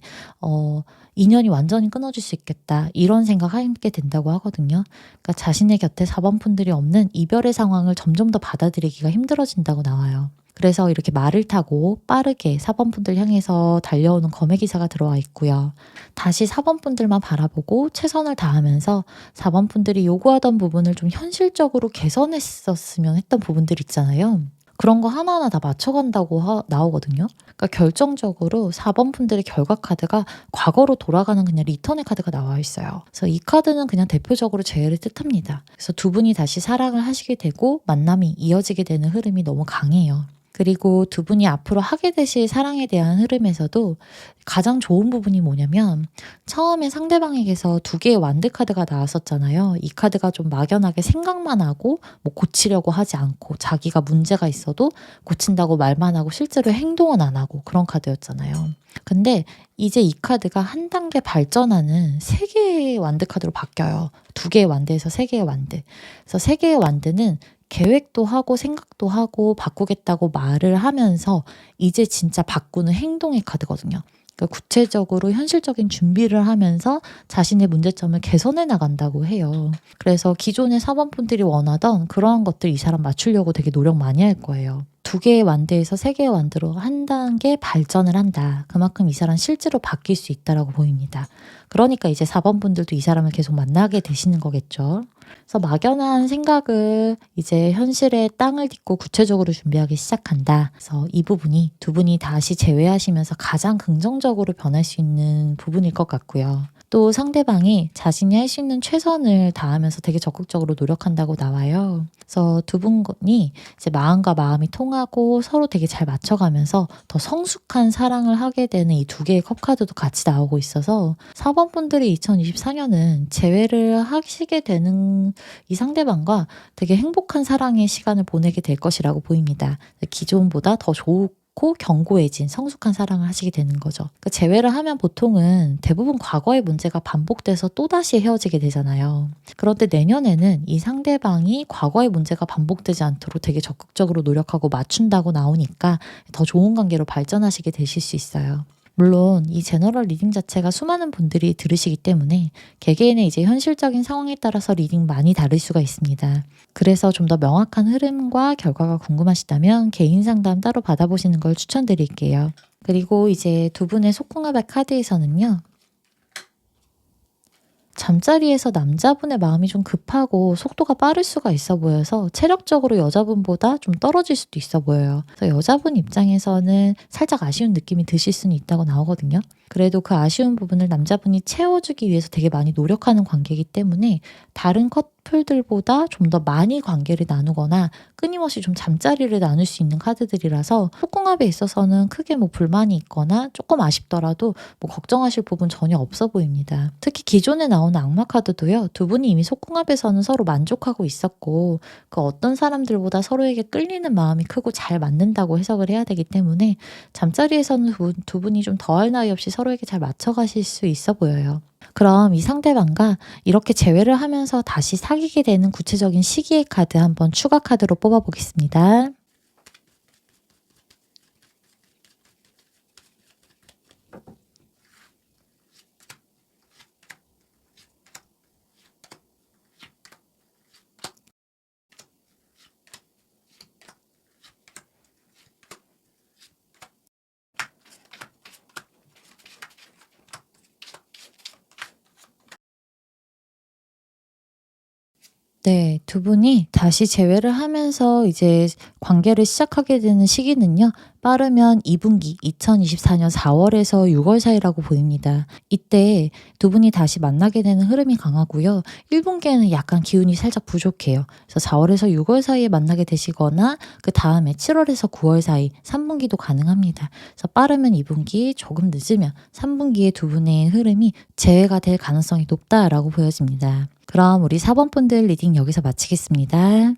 인연이 완전히 끊어질 수 있겠다. 이런 생각하게 된다고 하거든요. 그러니까 자신의 곁에 4번 분들이 없는 이별의 상황을 점점 더 받아들이기가 힘들어진다고 나와요. 그래서 이렇게 말을 타고 빠르게 4번 분들 향해서 달려오는 검의 기사가 들어와 있고요. 다시 4번 분들만 바라보고 최선을 다하면서 4번 분들이 요구하던 부분을 좀 현실적으로 개선했었으면 했던 부분들 있잖아요. 그런 거 하나하나 다 맞춰간다고 나오거든요. 그러니까 결정적으로 4번 분들의 결과 카드가 과거로 돌아가는 그냥 리턴의 카드가 나와 있어요. 그래서 이 카드는 그냥 대표적으로 재회를 뜻합니다. 그래서 두 분이 다시 사랑을 하시게 되고 만남이 이어지게 되는 흐름이 너무 강해요. 그리고 두 분이 앞으로 하게 되실 사랑에 대한 흐름에서도 가장 좋은 부분이 뭐냐면 처음에 상대방에게서 2개의 완드 카드가 나왔었잖아요. 이 카드가 좀 막연하게 생각만 하고 뭐 고치려고 하지 않고 자기가 문제가 있어도 고친다고 말만 하고 실제로 행동은 안 하고 그런 카드였잖아요. 근데 이제 이 카드가 한 단계 발전하는 3개의 완드 카드로 바뀌어요. 2개의 완드에서 3개의 완드. 그래서 3개의 완드는 계획도 하고 생각도 하고 바꾸겠다고 말을 하면서 이제 진짜 바꾸는 행동의 카드거든요. 그러니까 구체적으로 현실적인 준비를 하면서 자신의 문제점을 개선해 나간다고 해요. 그래서 기존의 4번 분들이 원하던 그러한 것들 이 사람 맞추려고 되게 노력 많이 할 거예요. 2개의 완드에서 3개의 완드로 한 단계 발전을 한다. 그만큼 이 사람 실제로 바뀔 수 있다라고 보입니다. 그러니까 이제 4번 분들도 이 사람을 계속 만나게 되시는 거겠죠. 그래서 막연한 생각을 이제 현실의 땅을 딛고 구체적으로 준비하기 시작한다. 그래서 이 부분이 두 분이 다시 재회하시면서 가장 긍정적으로 변할 수 있는 부분일 것 같고요. 또 상대방이 자신이 할 수 있는 최선을 다하면서 되게 적극적으로 노력한다고 나와요. 그래서 두 분이 이제 마음과 마음이 통하고 서로 되게 잘 맞춰가면서 더 성숙한 사랑을 하게 되는 이 2개의 컵카드도 같이 나오고 있어서 4번 분들이 2024년은 재회를 하시게 되는 이 상대방과 되게 행복한 사랑의 시간을 보내게 될 것이라고 보입니다. 기존보다 더 좋고 견고해진 성숙한 사랑을 하시게 되는 거죠. 그러니까 재회를 하면 보통은 대부분 과거의 문제가 반복돼서 또다시 헤어지게 되잖아요. 그런데 내년에는 이 상대방이 과거의 문제가 반복되지 않도록 되게 적극적으로 노력하고 맞춘다고 나오니까 더 좋은 관계로 발전하시게 되실 수 있어요. 물론 이 제너럴 리딩 자체가 수많은 분들이 들으시기 때문에 개개인의 이제 현실적인 상황에 따라서 리딩 많이 다를 수가 있습니다. 그래서 좀 더 명확한 흐름과 결과가 궁금하시다면 개인 상담 따로 받아보시는 걸 추천드릴게요. 그리고 이제 두 분의 속궁합의 카드에서는요. 잠자리에서 남자분의 마음이 좀 급하고 속도가 빠를 수가 있어 보여서 체력적으로 여자분보다 좀 떨어질 수도 있어 보여요. 그래서 여자분 입장에서는 살짝 아쉬운 느낌이 드실 수는 있다고 나오거든요. 그래도 그 아쉬운 부분을 남자분이 채워주기 위해서 되게 많이 노력하는 관계이기 때문에 다른 커플들보다 좀 더 많이 관계를 나누거나 끊임없이 좀 잠자리를 나눌 수 있는 카드들이라서 속궁합에 있어서는 크게 뭐 불만이 있거나 조금 아쉽더라도 뭐 걱정하실 부분 전혀 없어 보입니다. 특히 기존에 나오는 악마 카드도요. 두 분이 이미 속궁합에서는 서로 만족하고 있었고 그 어떤 사람들보다 서로에게 끌리는 마음이 크고 잘 맞는다고 해석을 해야 되기 때문에 잠자리에서는 두 분이 좀 더할 나위 없이 서로에게 잘 맞춰가실 수 있어 보여요. 그럼 이 상대방과 이렇게 재회를 하면서 다시 사귀게 되는 구체적인 시기의 카드 한번 추가 카드로 뽑아 보겠습니다. 네. 두 분이 다시 재회를 하면서 이제 관계를 시작하게 되는 시기는요. 빠르면 2 분기 2024년 4 월에서 6월 사이라고 보입니다. 이때 두 분이 다시 만나게 되는 흐름이 강하고요. 1 분기에는 약간 기운이 살짝 부족해요. 그래서 4 월에서 6월 사이에 만나게 되시거나 그다음에 7 월에서 9월 사이 3 분기도 가능합니다. 그래서 빠르면 2 분기, 조금 늦으면 3 분기에 두 분의 흐름이 재회가 될 가능성이 높다라고 보여집니다. 그럼 우리 4번 분들 리딩 여기서 마치겠습니다.